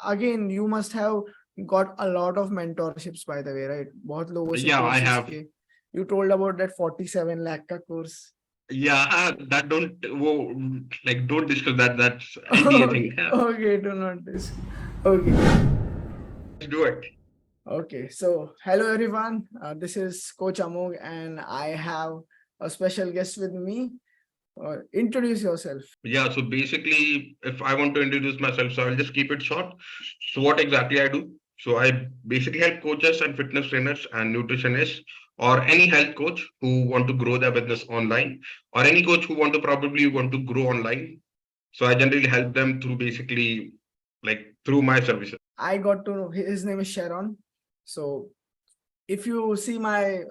again, you must have got a lot of mentorships, by the way, right? बहुत लोगों से Yeah, I courses have. किए. You told about that 47 lakh ka course. Yeah, that don't discuss that. That's NDA thing. Okay, do not this. Okay. Let's do it. Okay, so hello everyone. This is Coach Amogh, and I have a special guest with me. Introduce yourself. Yeah, so basically, if I want to introduce myself, so I'll just keep it short. So what exactly I do? So I basically help coaches and fitness trainers and nutritionists or any health coach who want to grow their business online or any coach who probably want to grow online. So I generally help them through basically through my services. I got to know his name is Sharon. So if you see my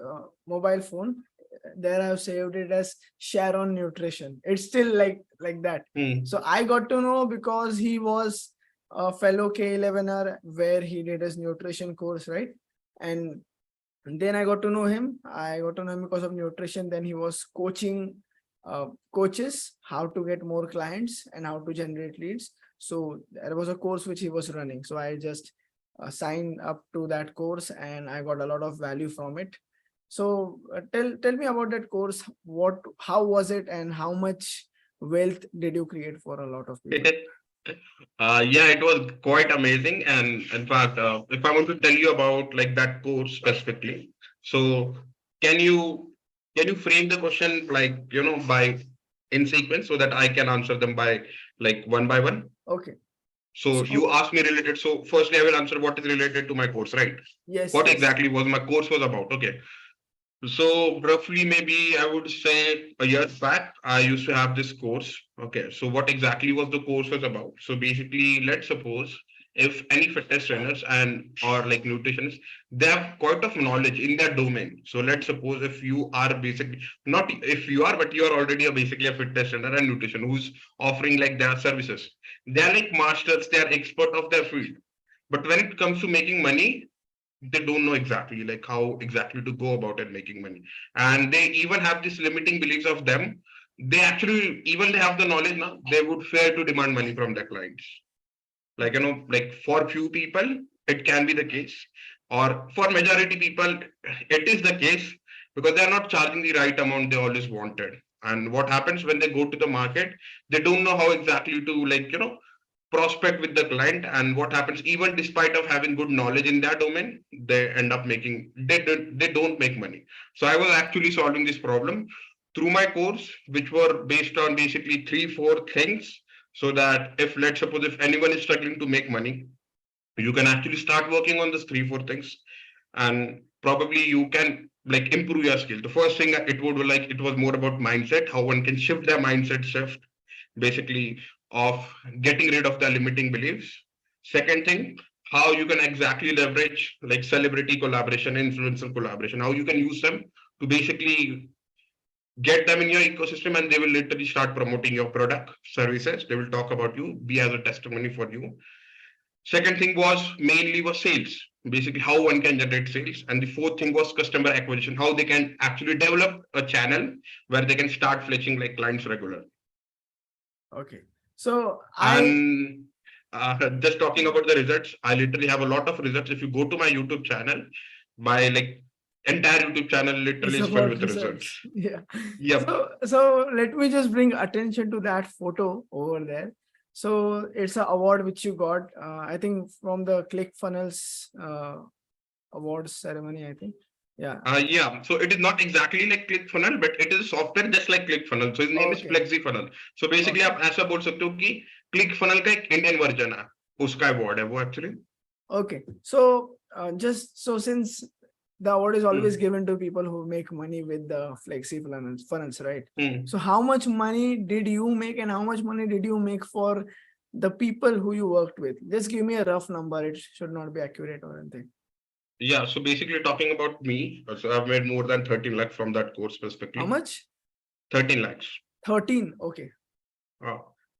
mobile phone, there I've saved it as Sharon Nutrition. It's still like that. So I got to know because he was a fellow K11er where he did his nutrition course, right? And then I got to know him. I got to know him because of nutrition. Then he was coaching coaches how to get more clients and how to generate leads. So there was a course which he was running. So I just signed up to that course and I got a lot of value from it. So tell me about that course. How was it, and how much wealth did you create for a lot of people? Yeah, it was quite amazing. And in fact, if I want to tell you about that course specifically, so can you frame the question by in sequence so that I can answer them by one by one? Okay. So you asked me related. So firstly, I will answer what is related to my course, right? Yes. What exactly was my course was about? Okay. So roughly, maybe I would say a year back, I used to have this course. Okay, so what exactly was the course was about? So basically, let's suppose if any fitness trainers and or nutritionists, they have quite of knowledge in their domain. So let's suppose if you are basically not if you are, but you are already basically a fitness trainer and nutrition who's offering their services. They are masters, they are expert of their field. But when it comes to making money, they don't know exactly how exactly to go about it making money, and they even have this limiting beliefs of them. They actually, even they have the knowledge now, they would fear to demand money from their clients. For few people it can be the case, or for majority people it is the case, because they are not charging the right amount they always wanted. And what happens when they go to the market, they don't know how exactly to prospect with the client. And what happens, even despite of having good knowledge in their domain, they end up making they don't make money. So I was actually solving this problem through my course, which were based on basically 3-4 things. So that if, let's suppose, if anyone is struggling to make money, you can actually start working on these 3-4 things, and probably you can improve your skill. The first thing, it was more about mindset, how one can shift their mindset shift, basically, of getting rid of the limiting beliefs. Second thing, how you can exactly leverage celebrity collaboration, influencer collaboration, how you can use them to basically get them in your ecosystem, and they will literally start promoting your product, services. They will talk about you, be as a testimony for you. Second thing was sales, basically how one can generate sales. And the fourth thing was customer acquisition, how they can actually develop a channel where they can start fetching clients regular. Okay. So And just talking about the results, I literally have a lot of results. If you go to my YouTube channel, my entire YouTube channel literally is filled with results. Yeah. Yep. So let me just bring attention to that photo over there. So it's an award which you got, I think, from the ClickFunnels awards ceremony, I think. Yeah. Yeah. So it is not exactly like ClickFunnels, but it is software just like ClickFunnels. So his name is Flexi Funnel. So basically, आप ऐसा बोल सकते हो कि ClickFunnels का एक Indian version है, उसका award है वो actually. Okay. So just so since the award is always given to people who make money with the Flexi Funnels, right? So how much money did you make, and how much money did you make for the people who you worked with? Just give me a rough number. It should not be accurate or anything. Yeah, so basically talking about me, so I've made more than 13 lakhs from that course specifically. How much? 13 lakhs. 13, okay.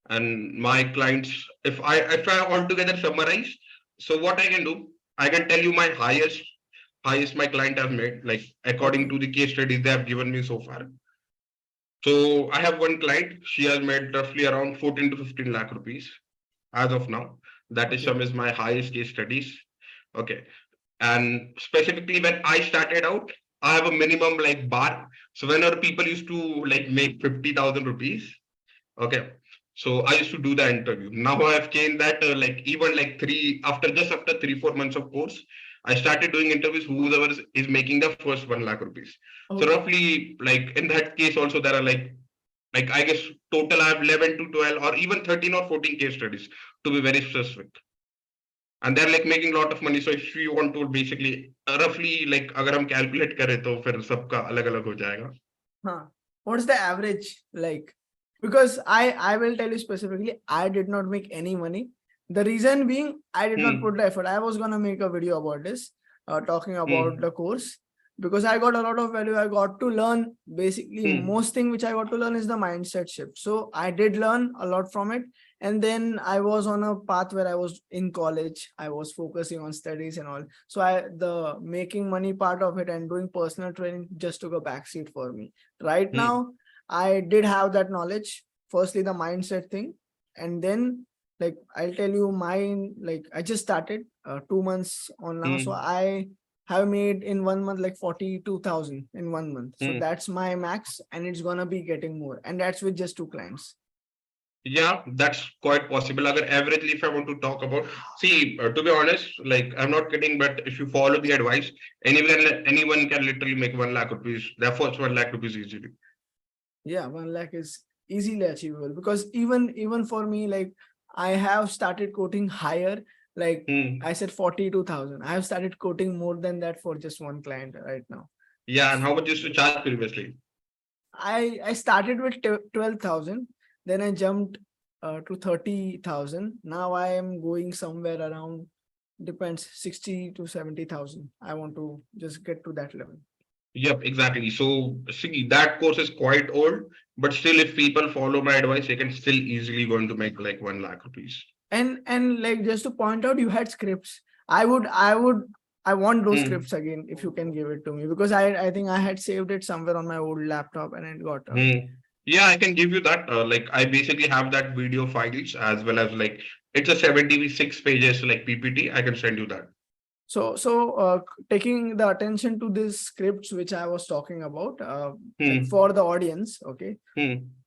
And my clients, if I altogether summarize, so what I can do, I can tell you my highest my client has made, according to the case studies they have given me so far. So I have one client, she has made roughly around 14 to 15 lakh rupees as of now. That is Okay. some is my highest case studies. Okay. And specifically when I started out, I have a minimum like bar. So whenever people used to like make 50,000 rupees, okay. So I used to do the interview. Now I have changed that like even like after 3-4 months of course, I started doing interviews whoever is making the first 1 lakh rupees. So Okay. roughly like in that case also there are like I guess total I have 11 to 12 or even 13 or 14 case studies to be very specific. And they're like making a lot of money. So if you want to basically roughly like अगर हम calculate करें तो फिर सबका अलग अलग हो जाएगा. Huh. What's the average like? Because I will tell you specifically, I did not make any money. The reason being, I did not put the effort. I was gonna make a video about this, talking about the course, because I got a lot of value. I got to learn basically most thing which I got to learn is the mindset shift. So I did learn a lot from it. And then I was on a path where I was in college. I was focusing on studies and all. So the making money part of it and doing personal training just took a backseat for me. Right now, I did have that knowledge. Firstly, the mindset thing, and then like I'll tell you mine. Like I just started 2 months on now, so I have made in 1 month like 42,000 in 1 month. So that's my max, and it's gonna be getting more, and that's with just 2 clients. Yeah, that's quite possible. Agar averagely, if I want to talk about, see, to be honest, like I'm not kidding, but if you follow the advice, anyone can literally make 1 lakh rupees, their first 1 lakh rupees easily. Yeah, 1 lakh is easily achievable because even for me, like I have started quoting higher. Like I said, 42,000. I have started quoting more than that for just one client right now. Yeah, and how much used to charge previously? I started with 12,000, then I jumped to 30,000. Now I am going somewhere around, depends, 60 to 70,000. I want to just get to that level. Yep, exactly. So see, that course is quite old, but still, if people follow my advice, they can still easily going to make like 1 lakh rupees. And like just to point out, you had scripts. I want those scripts again if you can give it to me, because I think I had saved it somewhere on my old laptop and it got Yeah, I can give you that. Like I basically have that video files as well as like it's a 76 pages like PPT. I can send you that. So taking the attention to these scripts which I was talking about, like for the audience, okay.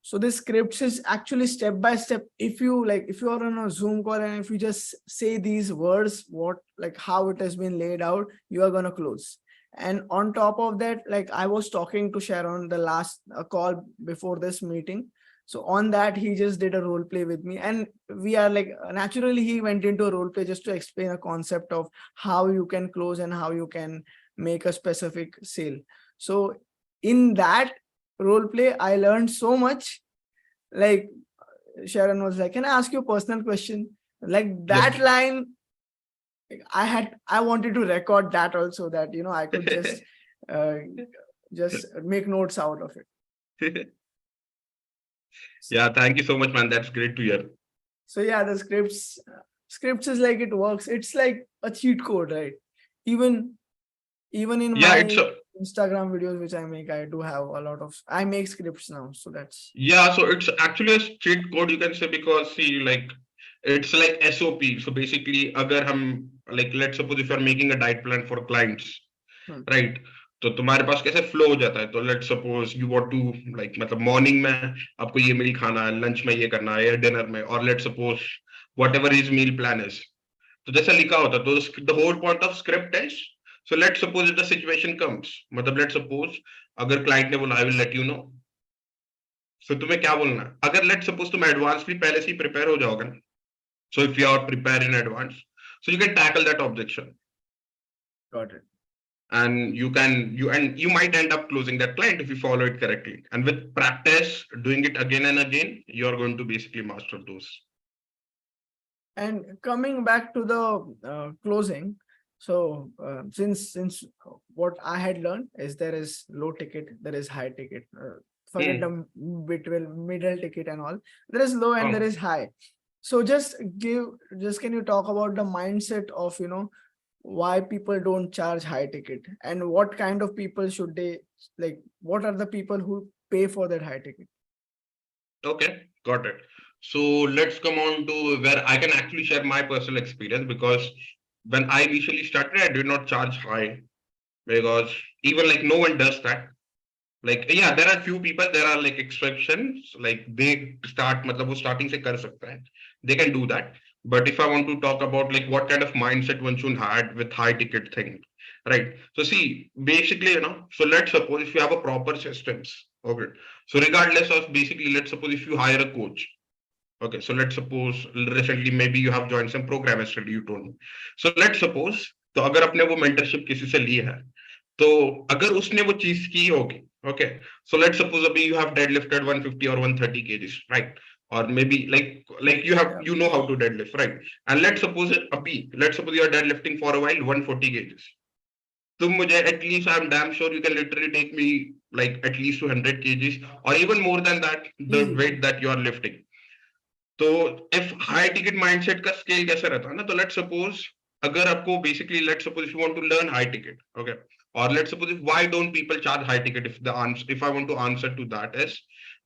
So this scripts is actually step by step. If you are on a Zoom call and if you just say these words, what like how it has been laid out, you are gonna close. And on top of that, like I was talking to Sharon the last call before this meeting. So on that, he just did a role play with me, and we are like naturally he went into a role play just to explain a concept of how you can close and how you can make a specific sale. So in that role play, I learned so much. Like Sharon was like, "Can I ask you a personal question?" Like that line, I wanted to record that also, that I could just make notes out of it. Yeah, thank you so much, man. That's great to hear. So yeah, the scripts is like it works. It's like a cheat code, right? Even in my Instagram videos which I make, I do have a lot of I make scripts now. So that's so it's actually a cheat code you can say, because see, like it's like SOP. So basically, agar hum like let's suppose if you're making a diet plan for clients, right? तो तुम्हारे पास कैसे flow हो जाता है, तो let suppose you want to like मतलब morning में आपको ये मील खाना है, लंच में ये करना है या डिनर में, और let suppose whatever his meal plan is, तो जैसा लिखा होता है, तो the whole point of script is, so let suppose if the situation comes, मतलब लेट सपोज अगर क्लाइंट ने बोला I will let you know, so तुम्हें क्या बोलना है, अगर लेट सपोज तुम एडवांसली पहले से ही प्रिपेयर हो जाओगे ना, so if you are prepare in advance, so you can tackle that objection. got it. And you might end up closing that client if you follow it correctly, and with practice doing it again and again, you're going to basically master those. And coming back to the closing, so since what I had learned is there is low ticket, there is high ticket, forget the between middle ticket and all, there is low and there is high. So just can you talk about the mindset of why people don't charge high ticket, and what kind of people should they, like what are the people who pay for that high ticket? Okay, got it. So let's come on to where I can actually share my personal experience, because when I initially started, I did not charge high, because even like no one does that. Like, yeah, there are few people, there are like exceptions, like they start, matlab wo starting se kar sakta hai. They can do that. But if I want to talk about like what kind of mindset one should have with high ticket thing, right? So see, basically, so let's suppose if you have a proper systems, okay. So regardless of basically, let's suppose if you hire a coach, okay. So let's suppose recently maybe you have joined some program yesterday, you told me. So let's suppose, तो अगर अपने वो mentorship किसी से ली है, तो अगर उसने वो चीज की होगी, okay. So let's suppose अभी you have deadlifted 150 or 130 kgs, right? Or maybe like you have, Yeah. you know how to deadlift, right? And let's suppose you are deadlifting for a while 140 kgs. तुम मुझे at least, I'm damn sure you can literally take me like at least 200 kgs or even more than that, the Easy. weight that you are lifting. तो if high ticket mindset का scale कैसे रहता है ना, तो let's suppose अगर आपको basically, let's suppose if you want to learn high ticket, okay, और let's suppose if why don't people charge high ticket, if the answer, if I want to answer to that is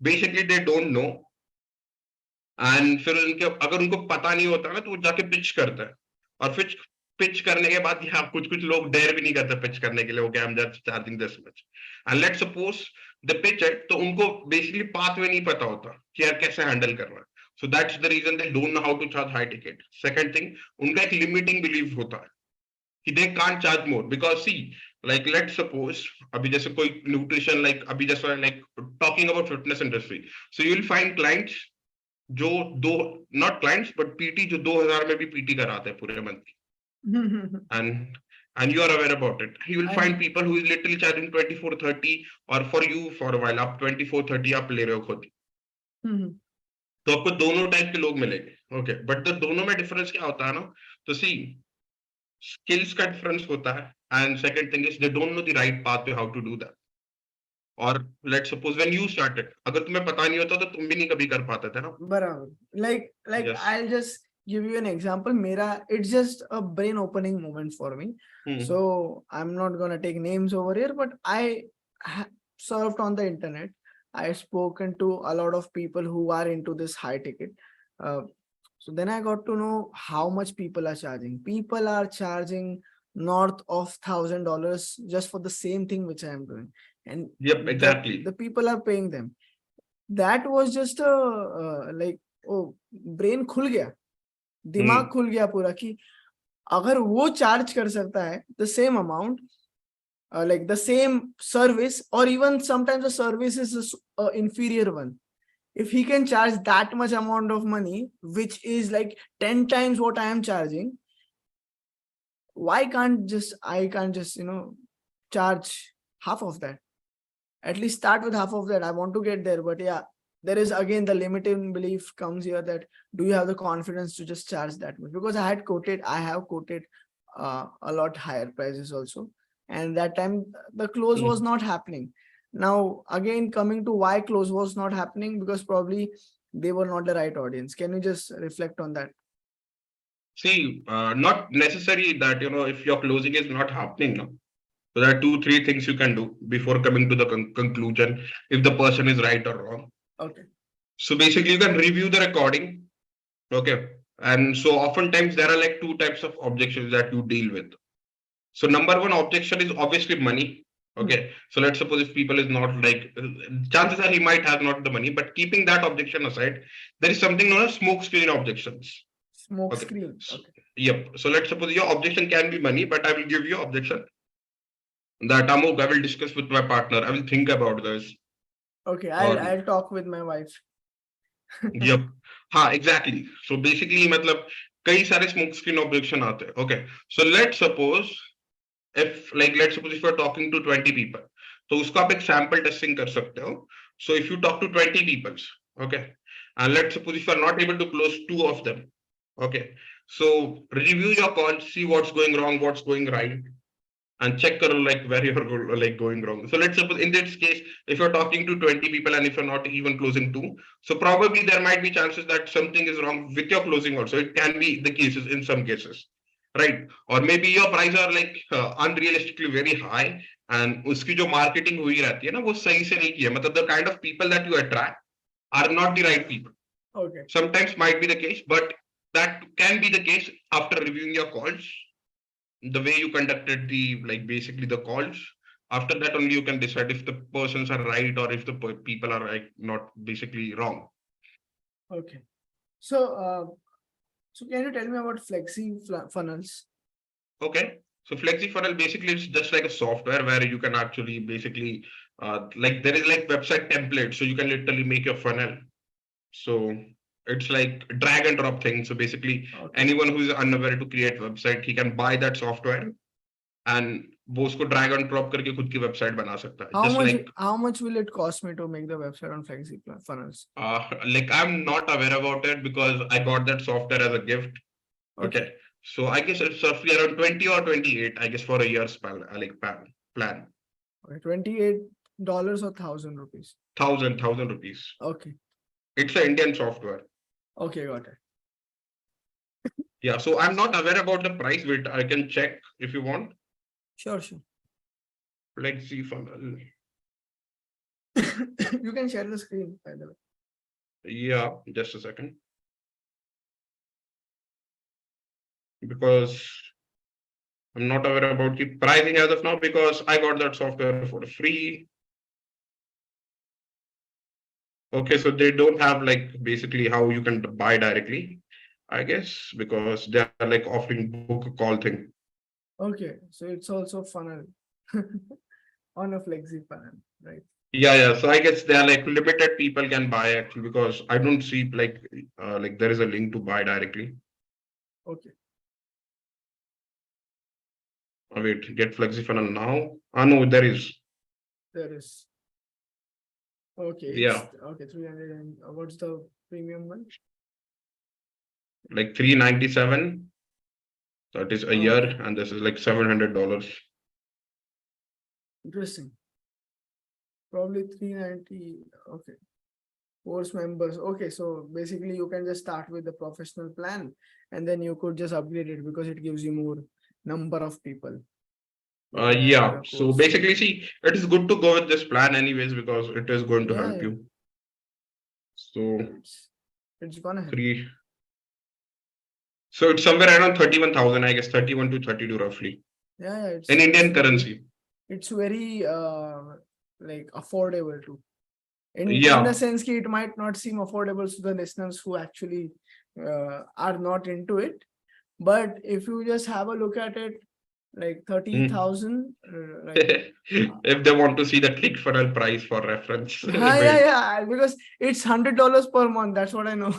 basically they don't know. And फिर उनके अगर उनको पता नहीं होता ना, तो वो जाके पिच करता है, और फिर पिच करने के बाद यहाँ कुछ कुछ लोग डेयर भी नहीं करते पिच करने के लिए, okay I am just charging this much, and let's suppose the pitch है, तो उनको बेसिकली पाथवे नहीं पता होता कि यार कैसे हैंडल करना है। So that's the reason they don't know how to charge high ticket. Second thing, उनका एक limiting belief होता है कि they can't charge more because see, like let's suppose अभी जैसे कोई nutrition, like अभी जैसे like talking about fitness industry, so you'll find clients जो दो, not clients but PT जो 2000 में भी PT कराते हैं पूरे मंथ की, and you are aware about it. You will I find know. people who is literally charging 24-30, or for you for a while आप 24-30 आप ले रहे हो खुद, तो आपको दोनों टाइप के लोग मिलेंगे, ओके। बट द दोनों में डिफरेंस क्या होता है ना, तो सी स्किल्स का डिफरेंस होता है, and second thing is they don't know the right path पे हाउ टू डू दैट। और let's suppose when you started, अगर तुम्हें पता नहीं होता तो तुम भी नहीं कभी कर पाते थे ना। बराबर like yes. I'll just give you an example. Mera, it's just a brain opening moment for me. So I'm not gonna take names over here, but I surfed on the internet. I've spoken to a lot of people who are into this high ticket. So then I got to know how much people are charging. People are charging north of $1,000 just for the same thing which I am doing, and yep, exactly. the people are paying them. That was just a like, oh, brain खुल गया, दिमाग खुल गया पूरा कि अगर वो charge कर सकता है the same amount, like the same service, or even sometimes the service is a inferior one. If he can charge that much amount of money, which is like 10 times what I am charging, why can't just I can't just charge half of that? At least start with half of that. I want to get there, but yeah, there is again the limiting belief comes here, that do you have the confidence to just charge that much? Because I have quoted a lot higher prices also, and that time the close was not happening. Now again, coming to why close was not happening, because probably they were not the right audience. Can you just reflect on that? See, not necessary that if your closing is not happening, no. So there are 2-3 things you can do before coming to the conclusion if the person is right or wrong. Okay. So basically, you can review the recording. Okay. And so oftentimes there are like 2 types of objections that you deal with. So number one objection is obviously money. Okay. So let's suppose if people is not like, chances are he might have not the money, but keeping that objection aside, there is something known as smoke screen objections. Smoke Okay. screen. Okay. Yep. So let's suppose your objection can be money, but I will give you objection that Amogh, I will discuss with my partner. I will think about this. Okay. I'll talk with my wife. Yep. हाँ, exactly. So basically मतलब कई सारे smoke screen objection आते हैं. Okay. So let's suppose if you're talking to 20 people, तो उसको आप एक sample testing कर सकते हो. So if you talk to 20 people, okay, and let's suppose if you're not able to close 2 of them, okay, so review your calls, see what's going wrong, what's going right, and check like where you're like going wrong. So let's suppose in this case, if you're talking to 20 people and if you're not even closing 2, so probably there might be chances that something is wrong with your closing also. It can be the cases in some cases, right? Or maybe your prices are like unrealistically very high, and uski jo marketing hui rehti hai na, wo sahi se nahi ki hai. Matlab the kind of people that you attract are not the right people. Okay. Sometimes might be the case, but that can be the case after reviewing your calls, the way you conducted the like basically the calls. After that only you can decide if the persons are right or if the people are like not basically wrong. Okay. So, so can you tell me about Flexi Funnels? Okay. So Flexi Funnel basically is just like a software where you can actually basically like there is like website template. So you can literally make your funnel. So it's like drag and drop thing. So basically Okay. anyone who is unaware to create website, he can buy that software and वो उसको drag and drop करके खुद की website बना सकता है. Just like How much will it cost me to make the website on Flexi Funnels? like I'm not aware about it because I got that software as a gift. Okay. So I guess it's roughly around 20 or 28, I guess, for a year's plan. Okay, $28 or 1,000 rupees. Thousand rupees. Okay. It's an Indian software. Okay, got it. Yeah. So I'm not aware about the price, but I can check if you want. Sure, sure. Flexi Funnel. You can share the screen, by the way. Yeah, just a second. Because I'm not aware about the pricing as of now because I got that software for free. Okay, so they don't have like basically how you can buy directly, I guess, because they are like offering book a call thing. Okay, so it's also funnel on a Flexi funnel, right? Yeah. So I guess they are like limited people can buy actually because I don't see like there is a link to buy directly. Okay, Wait, get Flexi Funnel now. Ah no, there is. there is. Okay, it's Yeah, okay. 300 and what's the premium one? like 397. That is a year, Okay, and this is like $700. interesting. Probably 390. Okay, course members. Okay, so basically you can just start with the professional plan, and then you could just upgrade it because it gives you more number of people who can enroll Yeah. a So course. basically, see, it is good to go with this plan anyways because it is going to Yeah, help yeah, you. So it's gonna help. three. So it's somewhere around 31,000, I guess, 31 to 32 roughly Yeah, yeah, in Indian currency. it's very like affordable too. In the Yeah. sense that it might not seem affordable to the listeners who actually are not into it, but if you just have a look at it, like Hmm. 30,000, like If they want to see the click funnel price for reference, yeah, wait. yeah, because it's $100 per month. That's what I know.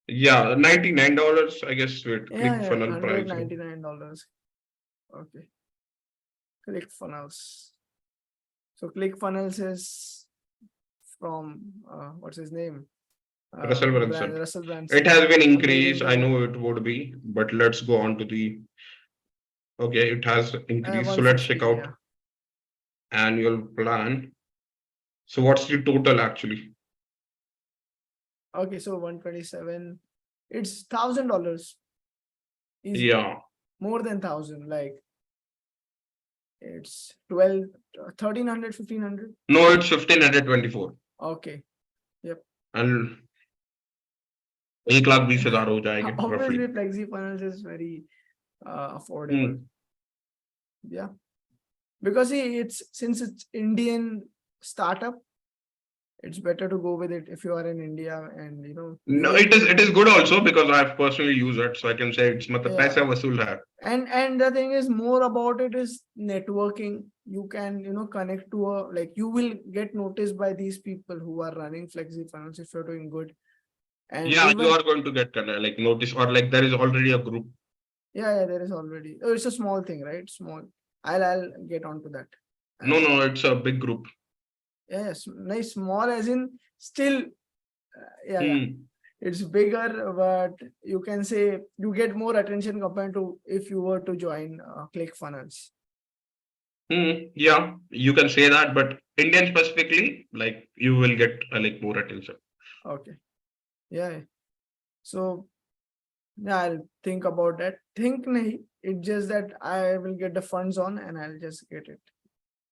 Yeah, $99, I guess, with Yeah, click yeah, funnel pricing. $199. Okay, ClickFunnels. So ClickFunnels is from what's his name? Russell Brunson. Russell It Brunson. has been I'm reading increased. the I book. know it would be, but let's go on to the. Okay, it has increased. So let's check 150. out Yeah. annual plan. So what's the total actually? Okay, so 127. It's $1,000. Easy. Yeah. More than 1,000. Like it's 12, 1,300, 1,500. No, it's 1,524. Okay. Yep. And 1,20,000 हो जाएंगे roughly. Obviously, Flexi Funnels is very affordable. Yeah. Because see, it's since it's Indian startup, it's better to go with it if you are in India and you No, will it is good also because I've personally used it, so I can say it's मतलब yeah. पैसा वसूल है. And the thing is more about it is networking. You can connect to a like you will get noticed by these people who are running Flexi Funnels if you're doing good. And Yeah, you even are going to get like notice or like there is already a group. yeah, there is already it's a small thing, right? Small. I'll get onto that No, as well. no, it's a big group. Yes, nice small as in still yeah. Hmm. It's bigger, but you can say you get more attention compared to if you were to join ClickFunnels. Yeah, you can say that, but Indian specifically, like you will get like more attention. Okay. Yeah. So yeah, I'll think about that. Think nahi. It's just that I will get the funds on and I'll just get it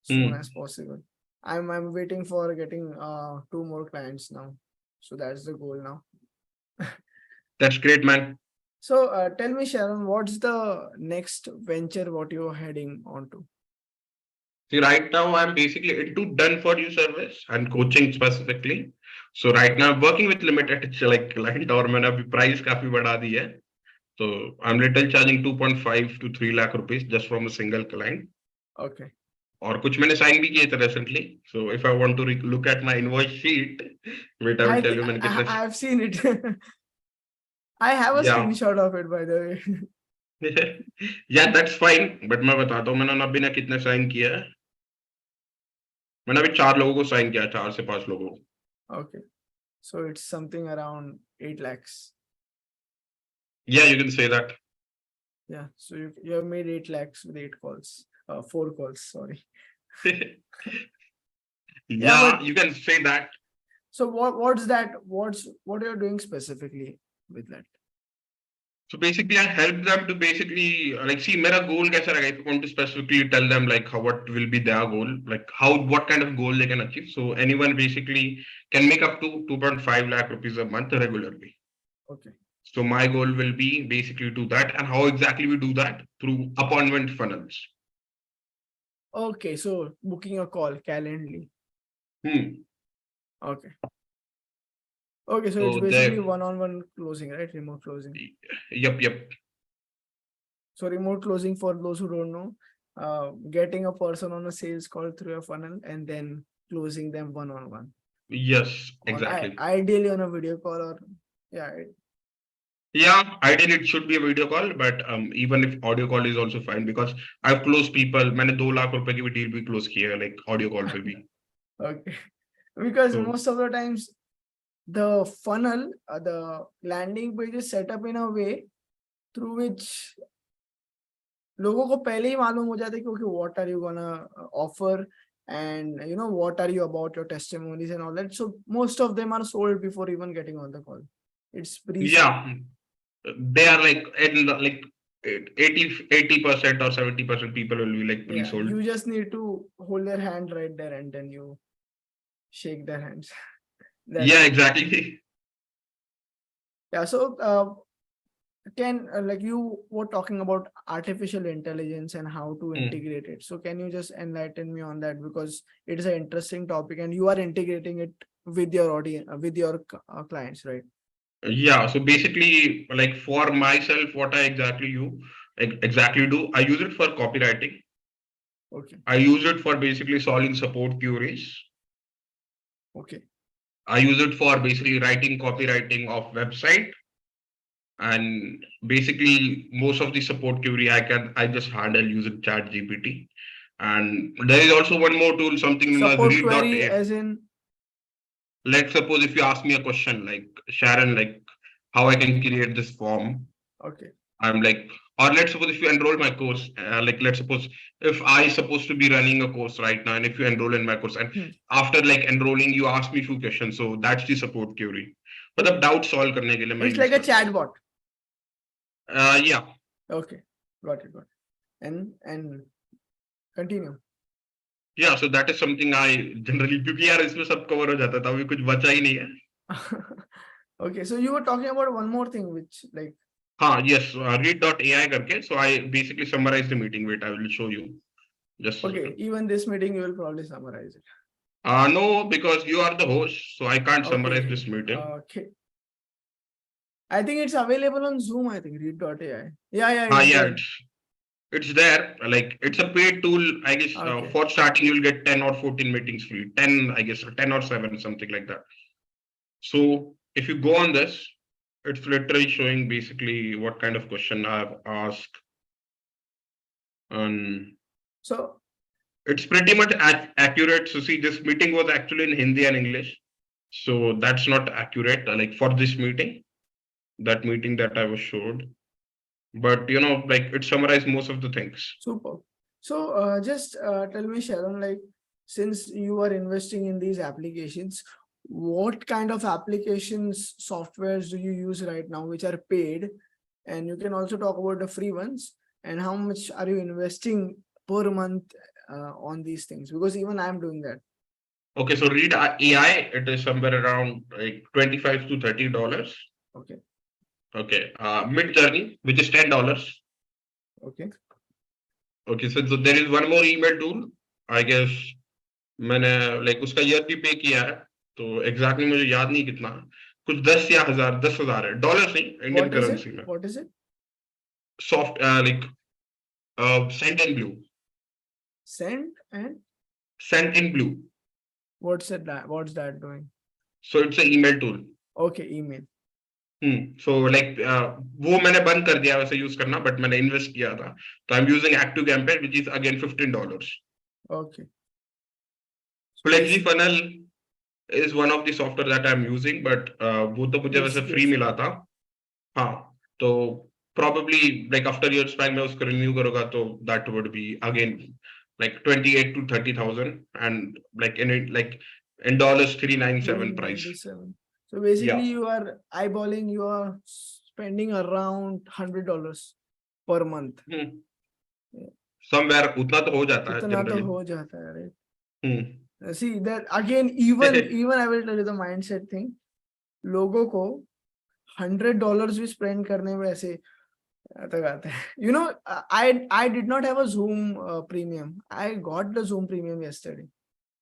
soon as possible. I'm waiting for getting 2 more clients now. So that's the goal now. That's great, man. So tell me, Sharon, what's the next venture what you're heading onto? See, right now I'm basically into done for you service and coaching specifically. So right now I'm working with limited like client और मैंने अभी price काफी बढ़ा दी है. So I'm little charging 2.5 to 3 lakh rupees just from a single client. Okay. और कुछ मैंने sign भी किए थे recently. So if I want to look at my invoice sheet, wait, I will tell you मैंने कितने. I've seen it. I have a Yeah. screenshot of it, by the way. Yeah, that's fine. But मैं बताता हूँ मैंने अभी ना कितने sign किया है. मैंने अभी 4 लोगों को sign किया, 4 से 5 लोगों को. Okay. So it's something around 8 lakhs. Yeah, you can say that. Yeah. So you have made 8 lakhs with 8 calls. 4 calls, sorry. Yeah, but you can say that. so what's that? What you're doing specifically with that? So basically, I help them to basically like see मेरा goal कैसा रहेगा. If you want to specifically tell them like how what will be their goal, like how what kind of goal they can achieve. So anyone basically can make up to 2.5 lakh rupees a month regularly. Okay. So my goal will be basically do that, and how exactly we do that through appointment funnels. Okay. So booking a call, Calendly. Okay. Okay. So it's So basically one-on-one closing, right? Remote closing. Yep. So remote closing, for those who don't know, getting a person on a sales call through a funnel and then closing them one-on-one. Yes, exactly. Ideally on a video call, or yeah. Yeah, ideally it should be a video call, but even if audio call is also fine because I've closed people. मैंने 2 लाख रुपए की भी deal भी close किया है, like audio call पे भी. Okay. Because So most of the times the funnel, the landing page is set up in a way through which लोगों को पहले ही मालूम हो जाता है कि okay, what are you gonna offer, and you know what are you about, your testimonies and all that. So most of them are sold before even getting on the call. It's pre-sold. yeah, they are like in the, like 80% or 70% people will be like Yeah, pre-sold. you just need to hold their hand right there and then you shake their hands. Yeah, exactly. Yeah. So like you were talking about artificial intelligence and how to integrate it. So can you just enlighten me on that, because it is an interesting topic and you are integrating it with your audience, with your clients, right? Yeah, so basically, like for myself, what I exactly do, I use it for copywriting. Okay. I use it for basically solving support queries. Okay. I use it for basically writing copywriting of website, and basically most of the support query I just handle using chat GPT. And there is also one more tool, something known as Support query read.ai. as in, Let's suppose if you ask me a question like, Sharon, like how I can create this form. okay. I'm like, or let's suppose if you enroll my course, like let's suppose if I supposed to be running a course right now, and if you enroll in my course, and after like enrolling, you ask me few questions, so that's the support query. But the doubt solve करने के लिए मैं It's use like a करता हूँ. chatbot. Yeah. Okay. Got it. And continue. Yeah, so that is something I generally, क्योंकि यार इसमें सब cover हो जाता था, अभी कुछ बचा ही नहीं है. Okay, so you were talking about one more thing, which like. Yes, read.ai करके. So I basically summarize the meeting. Wait, I will show you. Just Okay, even this meeting you will probably summarize it. No, because you are the host, so I can't summarize this meeting. Okay. I think it's available on Zoom. I think read.ai. Yeah. Yeah, it's there. Like it's a paid tool. I guess for starting you'll get 10 or 14 meetings free. 10, I guess, 10 or 7, something like that. So if you go on this, it's literally showing basically what kind of question I've asked. So it's pretty much accurate. So see, this meeting was actually in Hindi and English. So that's not accurate. Like for this meeting, that meeting that I was showed. But you know, like it summarized most of the things. Super. So just tell me, Sharon, like since you are investing in these applications, what kind of applications, softwares do you use right now, which are paid? And you can also talk about the free ones, and how much are you investing per month on these things? Because even I'm doing that. Okay, so read AI, it is somewhere around like $25 to $30. Okay. Okay. Mid journey, which is $10. Okay. Okay. So there is one more email tool. I guess मैंने like उसका year भी पे किया है. तो exactly मुझे याद नहीं कितना, कुछ 10 या 10,000 है, डॉलर नहीं, Indian What is it? Currency में. What is it? Soft like send in blue. Send and Send in blue. what's it that? What's that doing? So it's an email tool. Okay, email. So like वो मैंने बंद कर दिया वैसे use करना, but मैंने invest किया था. तो I am using active campaign which is again $15. Okay. Flexi Funnel is one of the software that I'm using, but वो तो मुझे It's वैसे फ्री just मिला था. हाँ, तो probably like after years back मैं उसको renew करूँगा तो that would be again like 28 to 30,000 and like in it like in dollars 397 price. 397. So basically, Yeah. you are eyeballing, you are spending around $100 per month. Somewhere उतना तो हो जाता है इतना तो generally. हो जाता है, right? Hmm. See that again, even I will tell you the mindset thing. लोगों को $100 भी spend करने में ऐसे तक आता है. You know, I did not have a Zoom premium. I got the Zoom premium yesterday.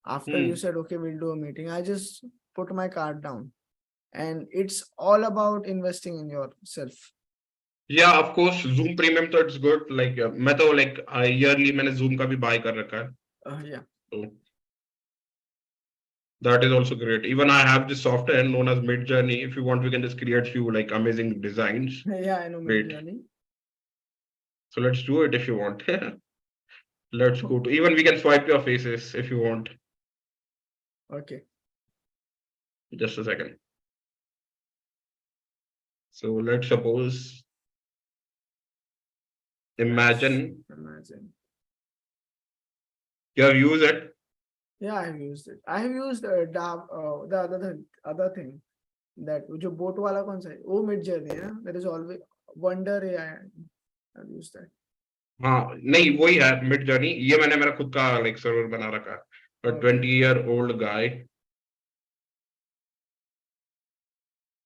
After you said, okay, we'll do a meeting, I just put my card down. And it's all about investing in yourself. Yeah, of course, Zoom Premium तो it's good. Like मैं तो like yearly मैंने Zoom का भी buy कर रखा है. Yeah. So that is also great. Even I have this software known as Mid Journey. If you want, we can just create few like amazing designs. Yeah, I know. Great. Journey. So let's do it if you want. Let's go to, even we can swipe your faces if you want. Okay. Just a second. So let's suppose, imagine you have used it. Yeah, I have used it. I have used the other thing, that जो boat वाला कौन सा है? वो Mid Journey है ना? There is always Wonder AI. I have used that. हाँ नहीं वही है मिड जर्नी. ये मैंने मेरा खुद का लाइक सर्वर बना रखा है. A 20-year-old guy,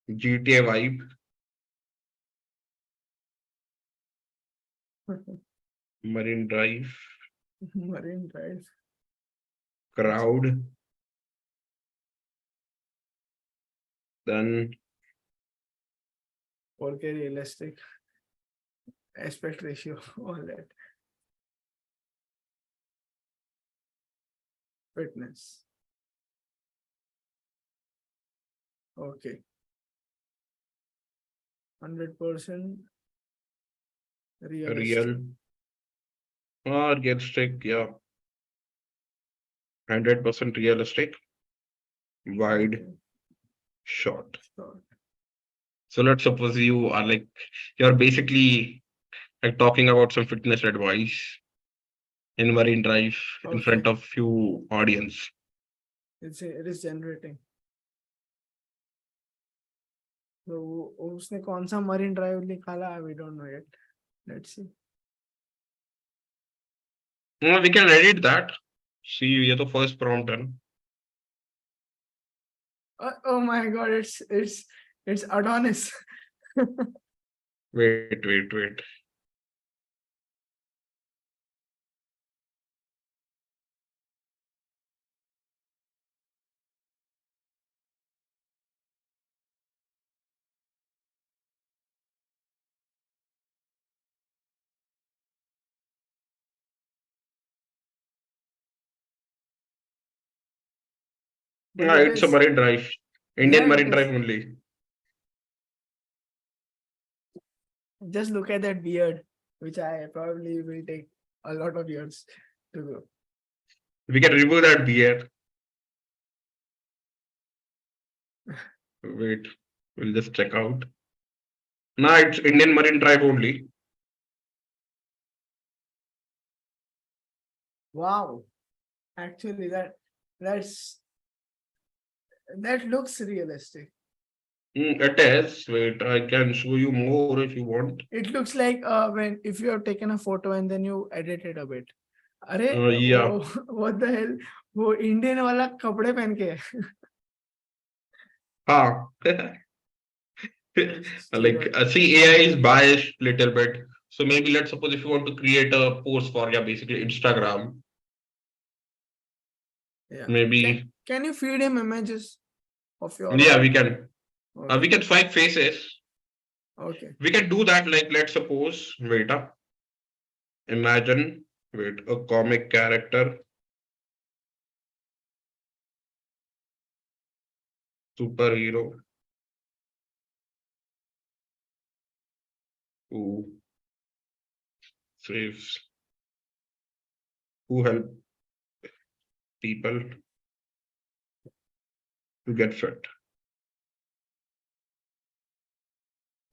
GTA vibe, Marine Drive, Marine Drive, crowd, then 4K realistic, aspect ratio, all that. Fitness. Okay. 100% realistic. realistic, yeah. 100% realistic, wide, Okay. short. Short. So let's suppose you are like, you're basically like talking about some fitness advice in Marine Drive in front of few audience. It is generating. So उसने कौन सा Marine Drive निकाला? We don't know yet. Let's see. We can edit that. See, ये तो first prompt है. Oh my God! It's Adonis. Wait. No, it's a Marine Drive. Indian Marine Drive only. Just look at that beard, which I probably will take a lot of years to go. We can remove that beard. Wait, we'll just check out. No, it's Indian Marine Drive only. Wow. Actually, that looks realistic. It is. Wait, I can show you more if you want. It looks like if you have taken a photo and then you edit it a bit. अरे Yeah. what the hell? वो Indian वाला कपड़े पहन के है. हाँ. Like, see, AI is biased little bit. So maybe let's suppose if you want to create a post for, yeah, basically Instagram, Yeah. maybe, Can you feed him images of your yeah, we can, Okay. we can swipe faces. Okay. We can do that. Like, let's suppose, wait, imagine, wait, a comic character, superhero who saves, who help people to get fit.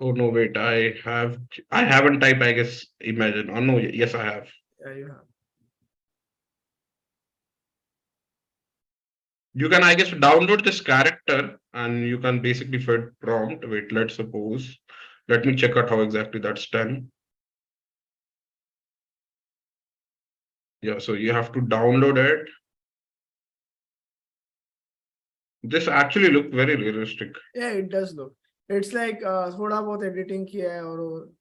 Oh no, wait, I haven't typed, I guess, imagine. Oh no, yes, I have. Yeah, you have. You can, I guess, download this character and you can basically feed prompt. Wait, let's suppose. Let me check out how exactly that's done. Yeah, so you have to download it. This actually look very realistic. Yeah, it does look. It's like थोड़ा बहुत editing किया है और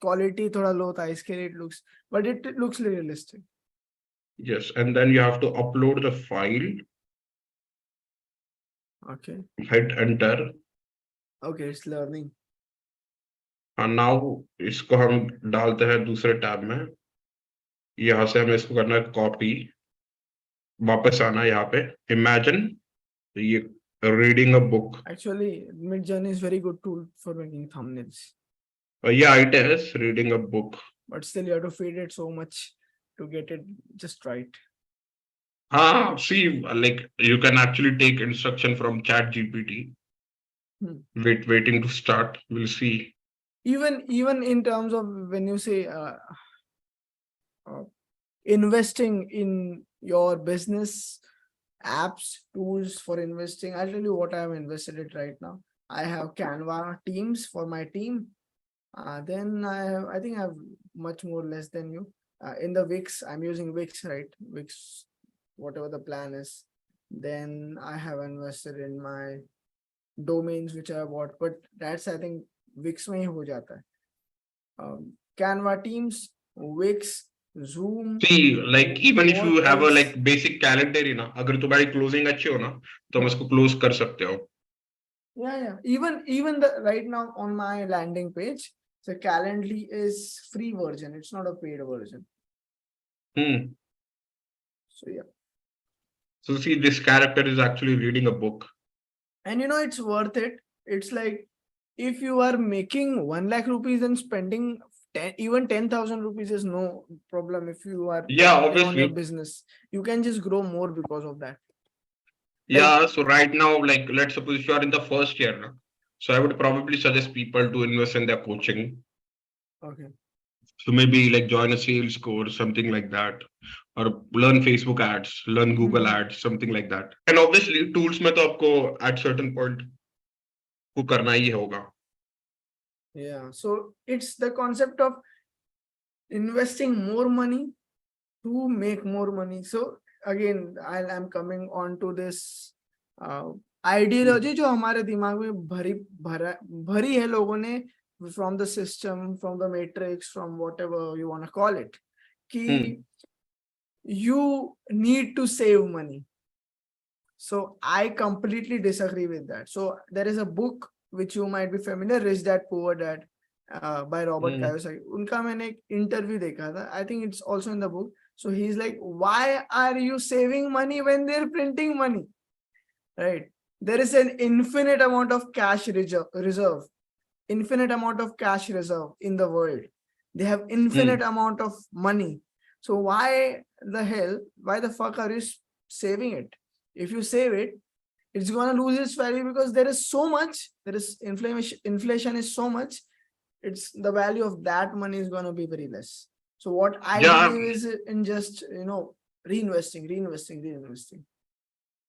quality थोड़ा low था इसके लिए it looks, but it looks realistic. Yes, and then you have to upload the file. Okay. Hit enter. Okay, it's learning. And now इसको हम डालते हैं दूसरे टैब में. यहाँ से हमें इसको करना है कॉपी. वापस आना यहाँ पे. Imagine ये reading a book. Actually, Midjourney is very good tool for making thumbnails. Yeah, it is reading a book. But still, you have to feed it so much to get it just right. See, like you can actually take instruction from Chat GPT. Waiting to start. We'll see. Even in terms of when you say investing in your business apps, tools for investing, I'll tell you what I have invested it right now. I have Canva teams for my team. Then I think I have much more less than you. In the Wix, I'm using Wix, right? Wix, whatever the plan is. Then I have invested in my domains which I bought, but that's I think Wix में ही हो जाता है. Canva teams, Wix, Zoom. See, like even if you what have a else? like basic calendar ही ना, अगर तुम्हारी closing अच्छी हो ना, तो हम इसको close कर सकते हो. Yeah. Even the right now on my landing page, the Calendly is free version. It's not a paid version. So yeah. So see, this character is actually reading a book. And you know, it's worth it. It's like if you are making 1 lakh rupees and spending even 10,000 rupees is no problem. If you are on your Obviously. business, you can just grow more because of that. Yeah, so right now, like let's suppose if you are in the first year, no? So I would probably suggest people to invest in their coaching. Okay. So maybe like join a sales course, something like that, or learn Facebook ads, learn Google ads, something like that. And obviously tools में तो आपको at certain point को करना ही होगा. Yeah, so it's the concept of investing more money to make more money. So again, I'm coming on to this ideology जो हमारे दिमाग में भरी है लोगों ने from the system, from the matrix, from whatever you want to call it, कि you need to save money. So I completely disagree with that. So there is a book which you might be familiar, Rich Dad Poor Dad, by Robert Kiyosaki. उनका मैंने एक interview देखा था. I think it's also in the book. So he's like, why are you saving money when they're printing money? Right? There is an infinite amount of cash reserve, infinite amount of cash reserve in the world. They have infinite amount of money. So why the fuck are you saving it? If you save it, it's going to lose its value because there is so much, there is inflation is so much, it's the value of that money is going to be very less. So what I believe is in just, reinvesting.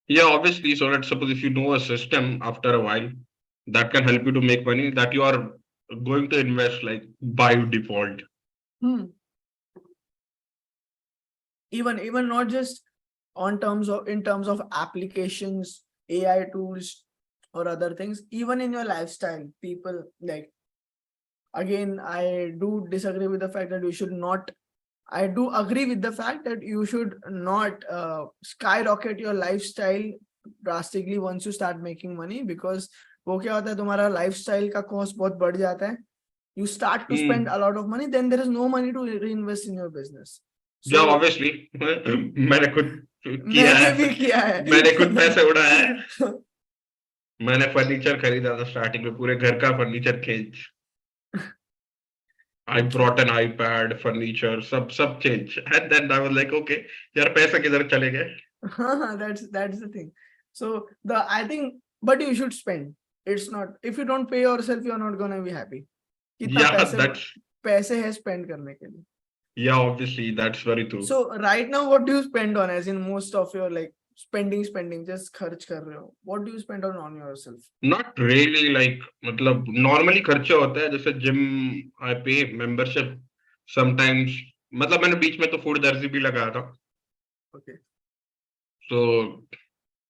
Yeah, obviously. So let's suppose if you know a system after a while that can help you to make money that you are going to invest like by default. Even not just in terms of applications, AI tools, or other things, even in your lifestyle, people like, again, I do disagree with the fact that you should not, I do agree with the fact that you should not skyrocket your lifestyle drastically once you start making money, because वो क्या होता है, तुम्हारा lifestyle का cost बहुत बढ़ जाता है. You start to spend a lot of money, then there is no money to reinvest in your business. So, yeah, obviously, मैंने खुद किया मैंने है, भी किया है. मैंने खुद पैसे उड़ाए हैं. मैंने फर्नीचर खरीदा था स्टार्टिंग में, पूरे घर का फर्नीचर खींच. I brought an iPad, furniture, सब change, and then I was like, okay, यार पैसे किधर चले गए? That's the thing. So I think, but you should spend. It's not, if you don't pay yourself, you're not gonna be happy. कितना Yeah, पैसे है spend करने के लिए. Yeah, obviously, that's very true. So right now, what do you spend on, as in most of your like spending, just खर्च कर रहे हो? What do you spend on yourself? Not really, like, मतलब normally खर्चा होता है, जैसे gym I pay membership sometimes. मतलब मैंने बीच में तो food दर्जी भी लगाया था. Okay. So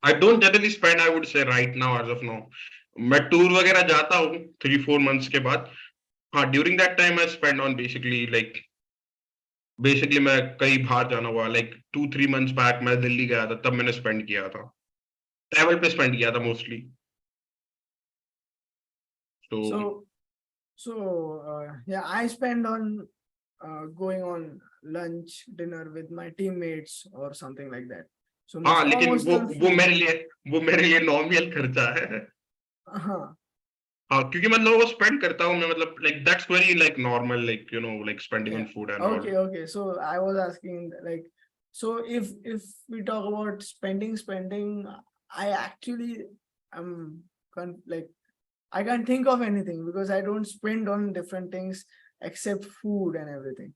I don't generally spend, I would say right now, as of now. मैं tour वगैरह जाता हूँ 3-4 months के बाद. हाँ, during that time I spend on basically मैं कहीं बाहर जाना हुआ, like 2-3 months back मैं दिल्ली गया था, तब मैंने spend किया था. Travel पे spend किया था mostly. So yeah, I spend on going on lunch, dinner with my teammates or something like that. So हाँ, लेकिन वो मेरे लिए नॉर्मल खर्चा है. हाँ, क्योंकि मतलब वो स्पेंड करता हूँ मैं, मतलब like that's very like normal, like you know, like spending on food and all. Okay. So I was asking, like, so if we talk about spending, I actually like, I can't think of anything because I don't spend on different things except food and everything.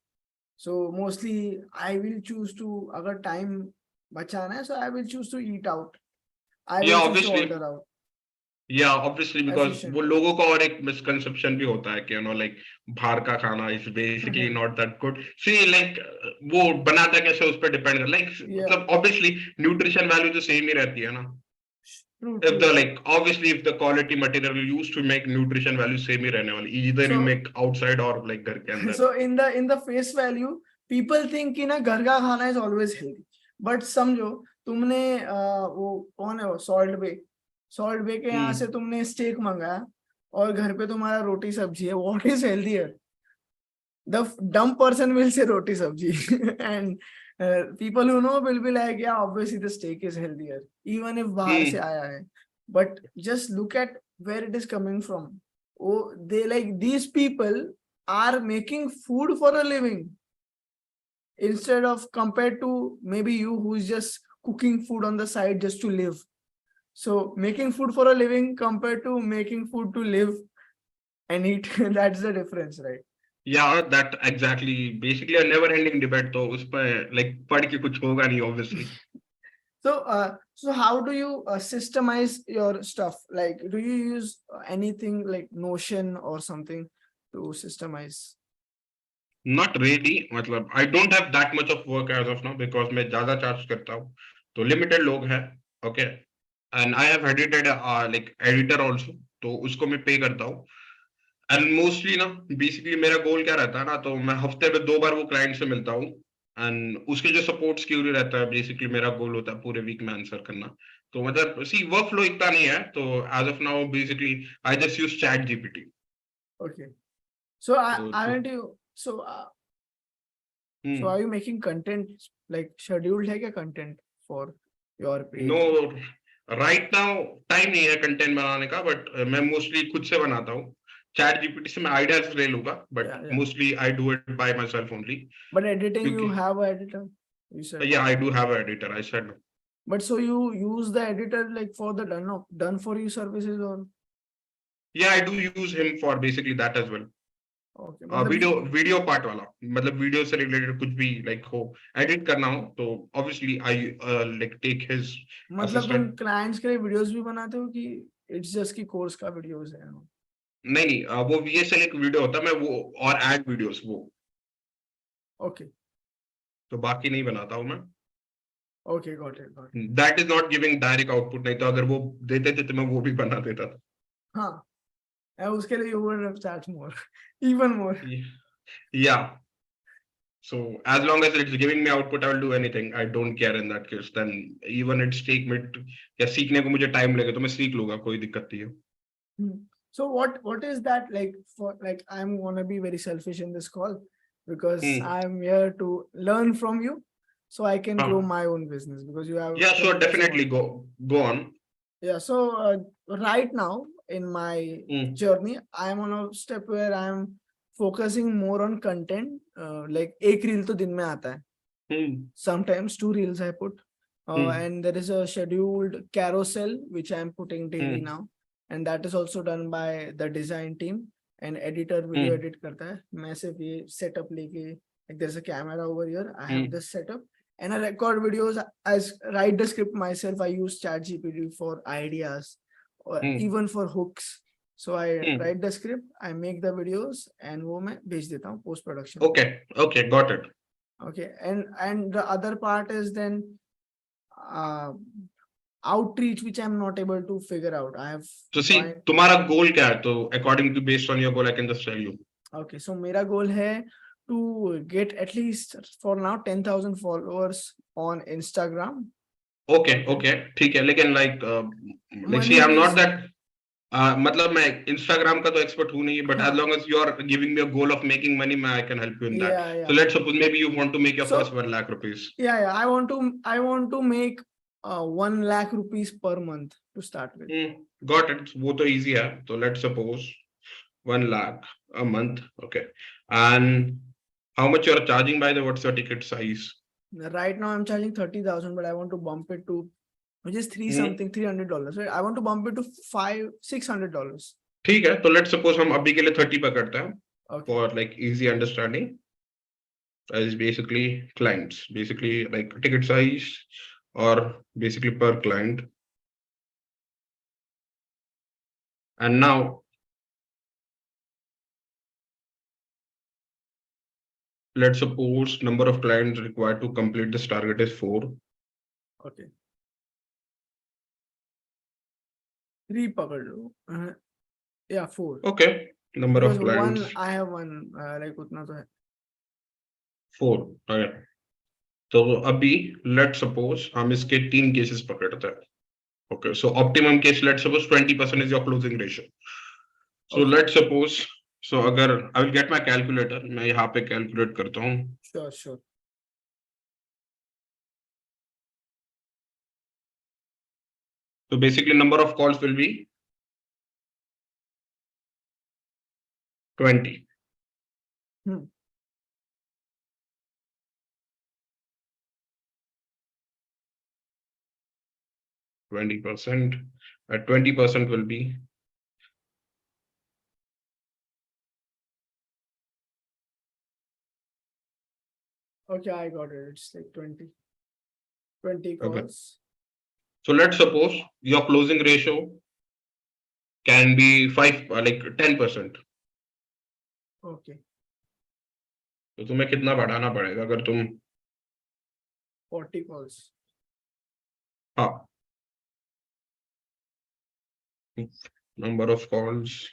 So mostly I will choose to, agar time bachana hai, so I will choose to eat out. I will choose to order out. Yeah, obviously, because वो लोगों का और एक misconception भी होता है कि you know, like बाहर का खाना is basically not that good. See, like वो बनाता कैसे उस पर depend कर, like मतलब obviously nutrition value तो same ही रहती है ना. If the like obviously if the quality material used to make nutrition value same ही रहने वाली, either you make outside or like घर के अंदर. So in the face value, people think कि ना घर का खाना is always healthy, but समझो तुमने वो कौन है वो सॉल्ट बे के यहाँ से तुमने स्टेक मंगाया और घर पे तुम्हारा रोटी सब्जी है. What is healthier? The dumb person will say roti sabji and people who know will be like, yeah, obviously the steak is healthier, even if bahar se aaya hai. But just look at where it is coming from. Oh, they like, these people are making food for a living instead of, compared to maybe you who is just cooking food on the side just to live. So making food for a living compared to making food to live and eat, that's the difference, right? Yeah, that exactly. Basically, a never-ending debate. तो उस पर like पढ़ के कुछ होगा नहीं, obviously. So how do you systemize your stuff? Like, do you use anything like Notion or something to systemize? Not really. मतलब I don't have that much of work as of now because मैं ज़्यादा charge करता हूँ. तो limited लोग हैं, okay. And I have edited like editor also. तो उसको मैं pay करता हूँ. And mostly ना basically मेरा goal क्या रहता है ना, तो मैं हफ्ते में 2 बार वो client से मिलता हूँ. And उसके जो support query रहता है, basically मेरा goal होता है पूरे week में answer करना. तो मतलब see workflow इतना नहीं है. तो as of now basically I just use chat GPT. Okay. So aren't you so are you making content, like scheduled है क्या content for your page? No, right now time नहीं है content बनाने का, but मैं mostly खुद से बनाता हूँ. Chat GPT से मैं ideas ले लूँगा, but mostly I do it by myself only. But editing, you have an editor, you said? Yeah, I do have an editor, I said. But so you use the editor like for the done for you services, or? Yeah, I do use him for basically that as well. Okay. Video part वाला, मतलब video से related कुछ भी like हो edit करना हो, तो obviously I like take his मतलब तुम clients के लिए videos भी बनाते हो कि it's just कि course का videos है? नहीं, वो VSL एक video होता है, मैं वो और ad videos वो. Okay. तो बाकी नहीं बनाता हूँ मैं. Okay, got it. That is not giving direct output. नहीं तो अगर वो देते थे तो मैं वो भी बना देता था. हाँ, and उसके लिए you would have charged more, even more. Yeah. So as long as it's giving me output, I will do anything. I don't care in that case. Then even it's take me या सीखने को मुझे time लगे तो मैं सीख लूँगा, कोई दिक्कत नहीं है. So what is that like for, like I'm gonna be very selfish in this call because I'm here to learn from you so I can grow my own business because you have. Yeah, sure, definitely go on. Yeah, so right now in my journey, I am on a step where I am focusing more on content. Like एक reel तो दिन में आता है. Sometimes 2 reels I put. And there is a scheduled carousel which I am putting daily now. And that is also done by the design team. And editor video edit करता है. मैं सिर्फ ये setup लेके, like there's a camera over here. I have this setup. And I record videos. I write the script myself. I use ChatGPT for ideas or even for hooks. So I write the script, I make the videos, and वो मैं भेज देता हूँ post production. Okay, got it. Okay, and the other part is then outreach, which I'm not able to figure out. I have. So see, तुम्हारा goal क्या है? तो according to based on your goal, I can just tell you. Okay, so मेरा goal है to get at least for now 10,000 followers on Instagram. Okay, ठीक है, लेकिन like see, I'm not that. मतलब मैं Instagram का तो expert हूँ नहीं, but as long as you are giving me a goal of making money, I can help you in that. Yeah. So let's suppose maybe you want to make your first 1 lakh rupees. Yeah. I want to make 1 lakh rupees per month to start with. Got it. वो तो easy है. So let's suppose 1 lakh a month. Okay. And how much you are charging by the what's your ticket size? Right now I'm charging 30,000, but I want to bump it to which is $300. Right? I want to bump it to $600. ठीक है, तो let's suppose हम अभी के लिए 30 पकड़ते हैं. Okay. For like easy understanding. Is basically clients, basically like ticket size or basically per client. And now let's suppose number of clients required to complete this target is 4. Okay. 3 पकड़ लो. Yeah, 4. Okay. Number because of clients. One, I have one like उतना तो है. 4. Okay. तो अभी let's suppose हम इसके 3 cases पकड़ते हैं. Okay, so optimum case let's suppose 20% is your closing ratio. So okay. Let's suppose, so अगर I will get my calculator, मैं यहाँ पे calculate करता हूँ. Sure. So basically number of calls will be 20. 20%. At 20% will be okay, I got it. It's like 20 calls. Okay. So let's suppose your closing ratio can be 10%. Okay. तो तुम्हें कितना बढ़ाना पड़ेगा अगर तुम 40 calls. हाँ. Number of calls.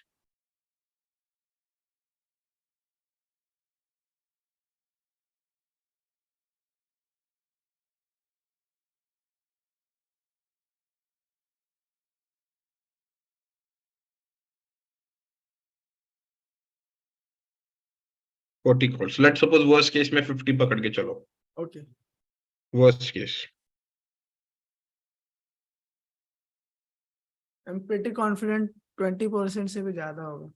$40 calls. Let's suppose worst case में 50 पकड़ के चलो. Okay. Worst case. I'm pretty confident 20% से भी ज्यादा होगा.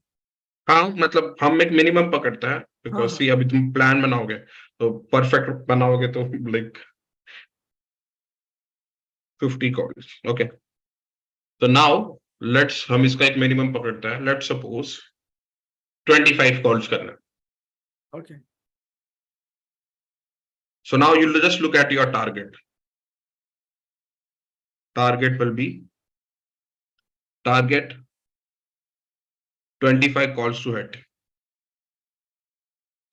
हाँ, मतलब हम एक मिनिमम पकड़ते हैं because see अभी तुम प्लान बनाओगे तो परफेक्ट बनाओगे तो like 50 calls. Okay. So now let's हम इसका एक मिनिमम पकड़ते हैं. Let's suppose 25 calls करना. Okay. So now you'll just look at your target. Target will be target 25 calls to hit.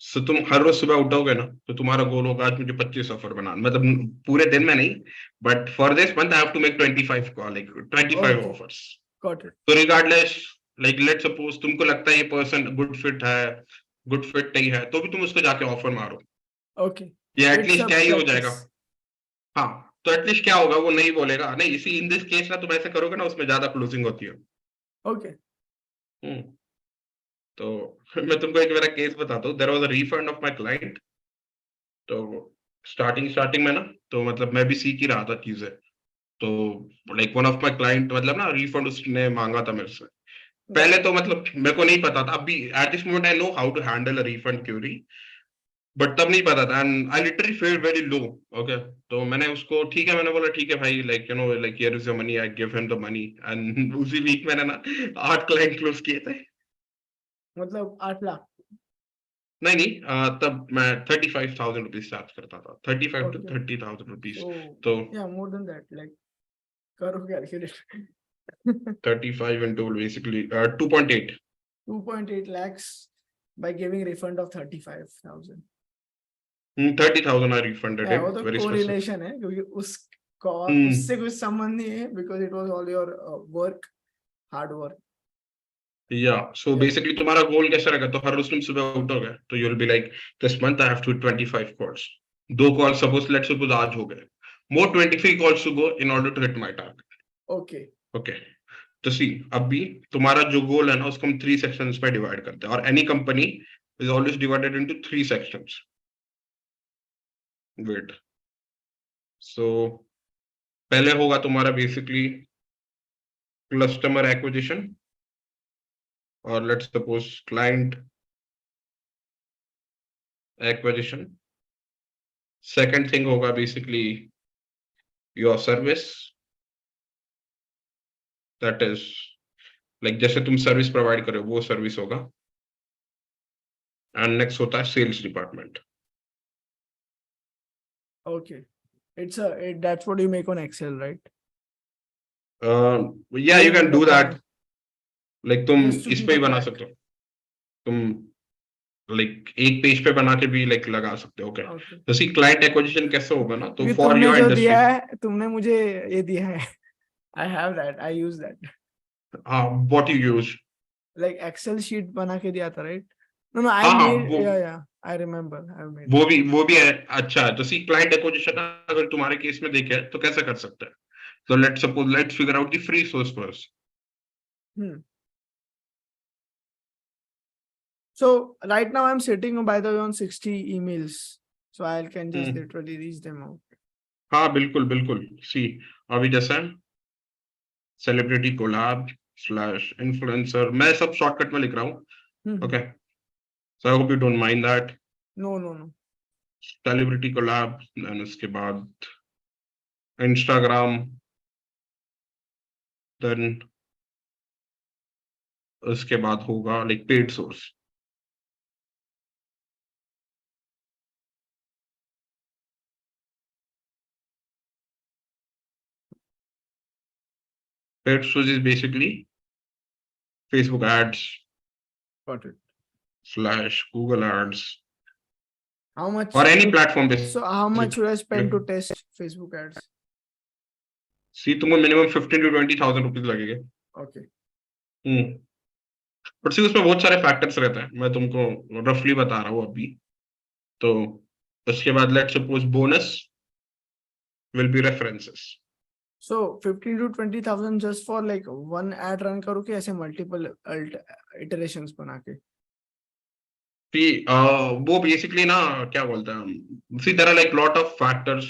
सो तुम हर रोज सुबह उठोगे ना, तो तुम्हारा गोल होगा आज मुझे 25 ऑफर बनाना, मतलब पूरे दिन में नहीं, but for this month I have to make 25 call, like 25 Okay, offers. got it. तो रिगार्डलेस, लाइक लेट सपोज तुमको लगता है ये पर्सन गुड फिट है, गुड फिट नहीं है, तो भी तुम उसको जाके ऑफर मारो, Okay, ये it's एटलीस्ट a क्या ही हो जाएगा। practice. हाँ, तो एटलीस्ट क्या होगा, वो नहीं बोलेगा नहीं, इसी इन दिस केस ना तुम ऐसे करोगे ना, उसमें ज्यादा क्लोजिंग होती है। Okay, हम्म। तो मैं तुमको एक मेरा केस बताता हूँ। There was a refund of my client. तो स्टार्टिंग में ना, तो मतलब मैं भी सीख ही रहा था चीजें। तो like one of my client, मतलब ना रिफंड उसने मांगा था मेरे से। got पहले it. तो मतलब मेरे को नहीं पता था, अभी at this moment I know how to handle a refund query, but तब नहीं पता था, and I literally feel very low. Okay, तो मैंने उसको ठीक है, मैंने बोला ठीक है भाई, like you know, like here is your money, I give him the money. And उसी वीक मैंने ना 8 क्लाइंट क्लोज किए थे। मतलब 8 लाख. नहीं नहीं, तब मैं 35,000 रुपीज चार्ज करता था, 35 to 30,000 रुपीज। So तो yeah, more than that. Like, करो calculate. 35 into basically 2.8। 2.8 lakhs by giving refund of 35,000. 30,000 I refunded Yeah, वो him, तो very specific। correlation है क्योंकि उससे हम्म। कुछ संबंध नहीं है because it was all your work, hard work. या सो Yep. बेसिकली तुम्हारा गोल कैसा रहेगा, तो हर रोज तुम सुबह उठोगे तो you will be like this month I have to 25 calls. 2 call suppose let's suppose आज हो गए, more 23 calls to go in order to hit my target. Okay. Okay, तो सी, अभी तुम्हारा जो गोल है ना, उसको हम 3 सेक्शंस पे डिवाइड करते हैं, और any company is always divided into 3 sections. Wait, so पहले होगा तुम्हारा बेसिकली कस्टमर एक्विजिशन, और let's suppose client acquisition. Second thing होगा basically your service, that is like जैसे तुम सर्विस प्रोवाइड करो वो सर्विस होगा। एंड नेक्स्ट होता है sales department. Okay. That's what you make on Excel, right? या ये यू कैन डू मतलब दैट, लाइक तुम just to इस give पे a ही बना track. सकते हो, तुम लाइक एक पेज पे बना के भी लाइक लगा सकते हो। Okay, Okay. जैसे क्लाइंट एक्विजिशन कैसे होगा ना, तो क्योंकि फॉर तुमने योर जो इंडस्ट्री। दिया है, तुमने मुझे ये दिया है. I have that. I use that. हाँ, what you use. Like Excel sheet बना के दिया था, right? No, no, I हाँ हाँ, made. Yeah, yeah. I remember. I made it. वो भी है। अच्छा है, तो सी क्लाइंट एक्विजिशन अगर तुम्हारे केस में देखे तो कैसे कर सकते हैं, तो let's suppose let's figure out the free source first. Hmm. So right now I'm sitting by the way on 60 emails. So I can just literally reach them out. हाँ बिल्कुल बिल्कुल, सी अभी जैसा सेलिब्रिटी कोलैब स्लैश इन्फ्लुएंसर, मैं सब shortcut में लिख रहा हूँ। Hmm. Okay, so I hope you don't mind that. No, no, no. Celebrity collab, then उसके बाद इंस्टाग्राम, देन उसके बाद होगा like paid source. Paid source is basically Facebook ads Got it. Slash Google ads, How और much? Any platform So how much basically. should I spend to test Facebook ads? See तुमको minimum 15 to 20,000 rupees लगेंगे। Okay. Hmm, but see उसमें बहुत सारे factors रहते हैं, मैं तुमको रफली बता रहा हूँ अभी। तो उसके बाद let's suppose bonus will be references. So 15 to 20,000 just for like one ad run करो कि ऐसे multiple iterations बना के? वो बेसिकली ना, क्या बोलते हैं, see there are like lot of factors.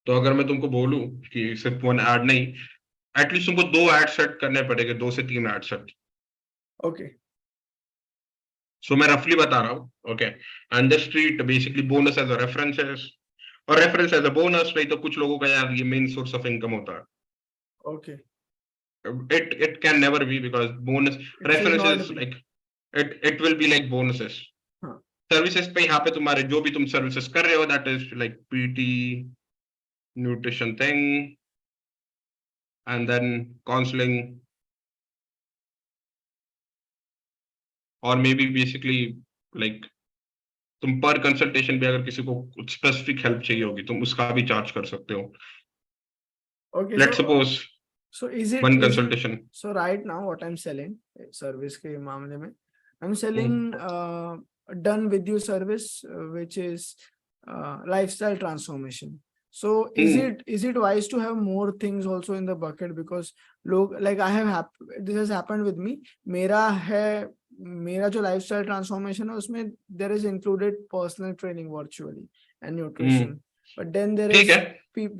तो अगर मैं तुमको बोलूं कि सिर्फ वन ऐड नहीं, एटलीस्ट तुमको 2 ऐड सेट करने पड़ेंगे, 2 से 3 ऐड सेट। Okay. सो मैं रफली बता रहा हूँ। Okay, and just treat basically bonus as a references, और रेफरेंस एज अ बोनस। नहीं तो कुछ लोगों का यार ये मेन सोर्स ऑफ इनकम होता Okay. है, it can never be, because bonus It should reference not is be. Like it will be like bonuses. हाँ. सर्विसेज पे यहाँ पे तुम्हारे जो भी तुम सर्विसेज कर रहे हो, that is like PT, nutrition thing, and then counselling, और मे बी बेसिकली like तुम पर कंसल्टेशन भी अगर किसी को कुछ स्पेसिफिक हेल्प चाहिए होगी तुम उसका भी चार्ज कर सकते हो. Okay, Let's suppose so is it one consultation. so right now what I'm selling service के मामले में I'm selling done with you service which is lifestyle transformation. So is it wise to have more things also in the bucket because लोग like I have this has happened with me. मेरा जो lifestyle transformation है उसमें there is included personal training virtually and nutrition. But then there ठीक is है.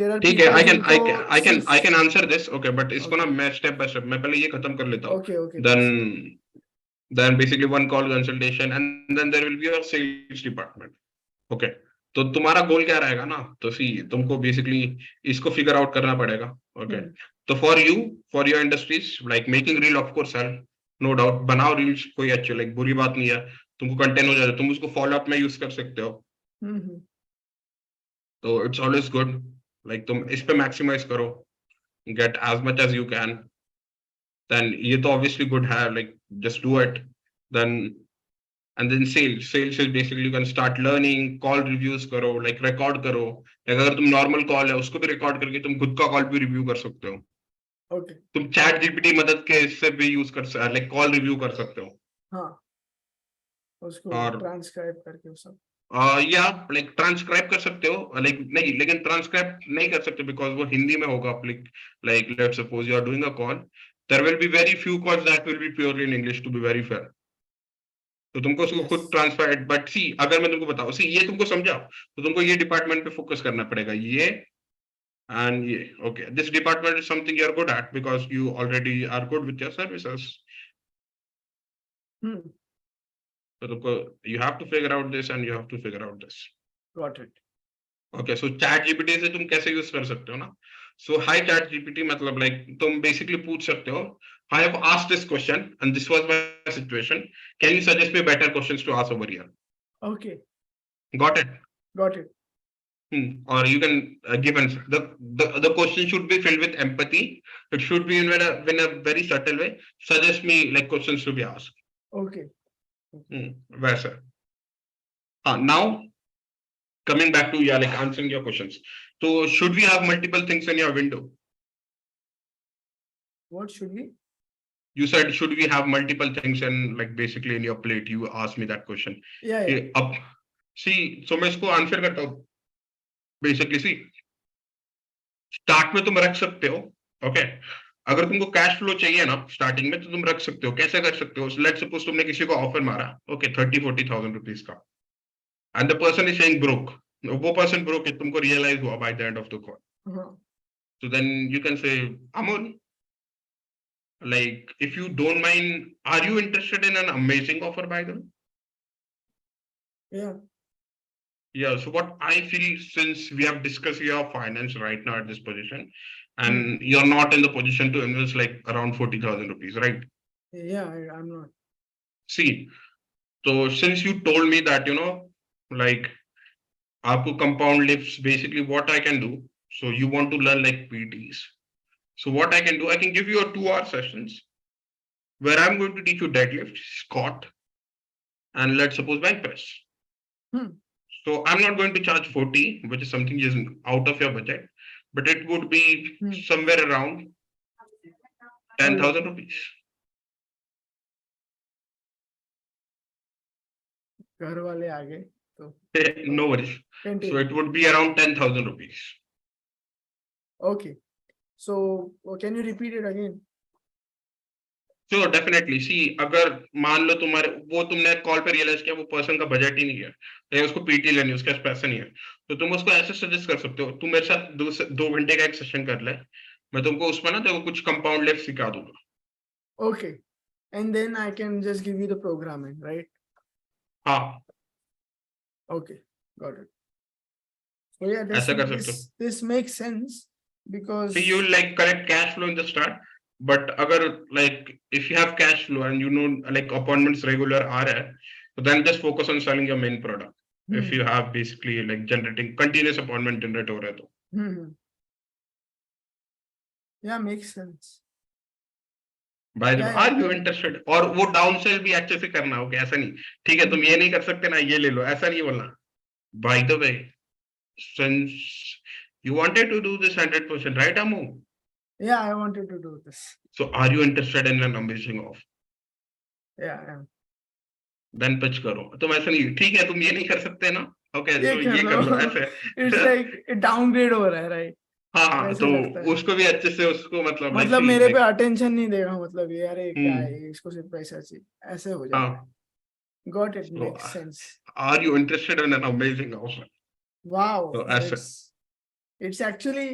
there are ठीक है. people I can answer this. Okay, but इसको ना मैं step by step मैं पहले ये खत्म कर लेता हूँ. Okay. Then basically one call consultation and then there will be a sales department. Okay. तो तुम्हारा गोल क्या रहेगा ना, तो सी तुमको बेसिकली इसको फिगर आउट करना पड़ेगा. ओके. तो for your industries like making reel of course help, no doubt. बनाओ रील्स, कोई अच्छी लाइक बुरी बात नहीं है. तुमको कंटेंट हो जाए तुम उसको फॉलो अप में यूज कर सकते हो. तो इट्स ऑलवेज गुड. लाइक तुम इस पे मैक्सिमाइज करो, get as much as you can. Then ये तो ऑब्वियसली गुड है, like just do it. Then and then sales is basically you can start learning, call reviews करो, like record करो. like अगर तुम normal call है उसको भी record करके तुम खुद का call भी review कर सकते हो. Okay. तुम chat GPT मदद के इससे भी यूज कर सकते हो, like call review कर सकते हो. हाँ, उसको और ट्रांसक्राइब करके वो सब या लाइक ट्रांसक्राइब कर सकते हो, लाइक नहीं, लेकिन ट्रांसक्राइब नहीं कर सकते बिकॉज वो हिंदी में होगा. Like let's suppose you are doing a call, there will be very few calls that will be purely in English to be very fair. तो तुमको उसको खुद ट्रांसफर. बट सी अगर मैं तुमको बताऊं, सी ये तुमको समझा तो तुमको ये डिपार्टमेंट पे फोकस करना पड़ेगा, ये एंड ये. Okay, this department is something you are good at because you already are good with your services. तो तुमको you have to figure out this and you have to figure out this. Got it. Okay, so chat GPT से तुम कैसे use कर सकते हो ना. So hi chat GPT मतलब लाइक तुम बेसिकली पूछ सकते हो, I have asked this question and this was my situation. Can you suggest me better questions to ask over here? Okay. Got it? Got it. Or you can give answer. The question should be filled with empathy. It should be in a very subtle way. Suggest me like questions to be asked. Okay. Where sir? Now coming back to like answering your questions. So should we have multiple things in your window? What should we? You said should we have multiple things in like basically in your plate? You asked me that question. Yeah. Up. See, so मैं इसको answer करता हूँ. Basically सी start में तुम रख सकते हो. Okay, अगर तुमको कैश फ्लो चाहिए ना स्टार्टिंग में तो तुम रख सकते हो. कैसे कर सकते हो? लेट्स सपोज तुमने किसी को ऑफर मारा, ओके 30-40,000 रुपीज का, and the person is saying broke. वो पर्सन ब्रोक है, तुमको रियलाइज हुआ by the end of the call. So then you can say Amol, like if you don't mind, are you interested in an amazing offer by them? Yeah, so what I feel, since we have discussed your finance right now at this position and you're not in the position to invest like around 40,000 rupees, right? Yeah, I'm not. See, so since you told me that like aapko compound lifts, basically what I can do, so you want to learn like PTs, so what I can do, I can give you a 2-hour sessions where I'm going to teach you deadlift, squat, and let's suppose bench press. So I'm not going to charge 40, which is something is out of your budget, but it would be somewhere around 10,000 rupees. घर वाले आगे तो no worries. So it would be around 10,000 rupees. Okay. So can you repeat it again? Sure, definitely. See, अगर मान लो तुम्हारे वो तुमने call पे रियलाइज किया वो पर्सन का बजट ही नहीं है, या उसको पीटी लेनी है, उसके पास पैसा नहीं है, तो तुम उसको ऐसे सजेस्ट कर सकते हो, तुम मेरे साथ 2 घंटे का एक सेशन कर ले, मैं तुमको उसमें ना देखो कुछ कंपाउंड लिफ्ट सिखा दूंगा. Okay, and then I can just give you the programming, right? हाँ. Okay, got it. So yeah, this makes sense because see, you will like collect cash flow in the start. But agar like if you have cash flow and like appointments regular are there, so then just focus on selling your main product. If you have basically like generating continuous appointment generate ho raha hai to. Yeah, makes sense. By the या are you interested, और वो down cell भी अच्छे से करना हो, ऐसा नहीं ठीक है तुम ये नहीं कर सकते ना, ये ले लो, ऐसा नहीं बोलना। By the way, since you wanted to do this 100%, right, Amu? या I wanted to do this So are you interested in an amazing off? या देन पिच करो, तुम ऐसा नहीं ठीक है तुम ये नहीं कर सकते ना, ओके ये सो कर ये कर लो लो इट्स ऐसे। लाइक डाउनग्रेड हो रहा है राइट हाँ हाँ, वैसे तो लगता है उसको भी अच्छे से उसको मतलब लाइक मतलब सी मेरे पे लाइक। अटेंशन नहीं देगा मतलब ये अरे क्या हम्म, है इसको सिर्फ पैसा चाहिए ऐसे हो जाता हाँ, है got it so makes sense are you interested in an amazing offer? Wow तो ऐसे। it's actually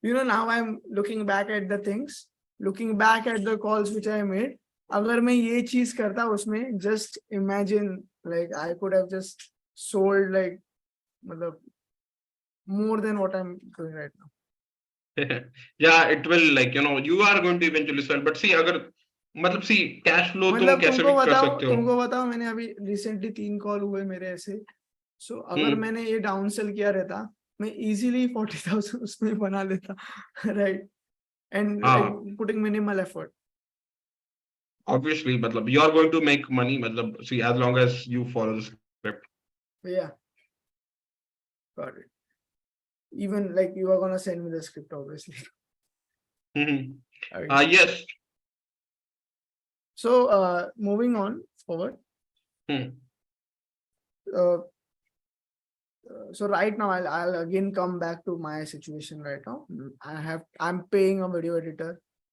you know now I'm looking back at the things looking back at the calls which I made अगर मैं ये चीज करता उसमें just imagine like I could have just sold like मतलब more than what I'm doing right now yeah, it will like you are going to eventually sell, but see अगर मतलब सी cash flow तुम मतलब कैसे भी कर सकते हो। तुमको बताओ मैंने अभी रिसेंटली 3 कॉल हुए मेरे ऐसे सो अगर हम्म, मैंने ये डाउन सेल किया रहता मैं इजीली 40,000 उसमें बना लेता राइट एंड लाइक हाँ पुटिंग मिनिमल एफर्ट obviously मतलब you are going to make money, मतलब see as long as you follow the script. या got it even like you are gonna send me the script obviously okay. Yes. So moving on forward Hmm. uh, so right now I'll again come back to my situation right now I'm paying a video editor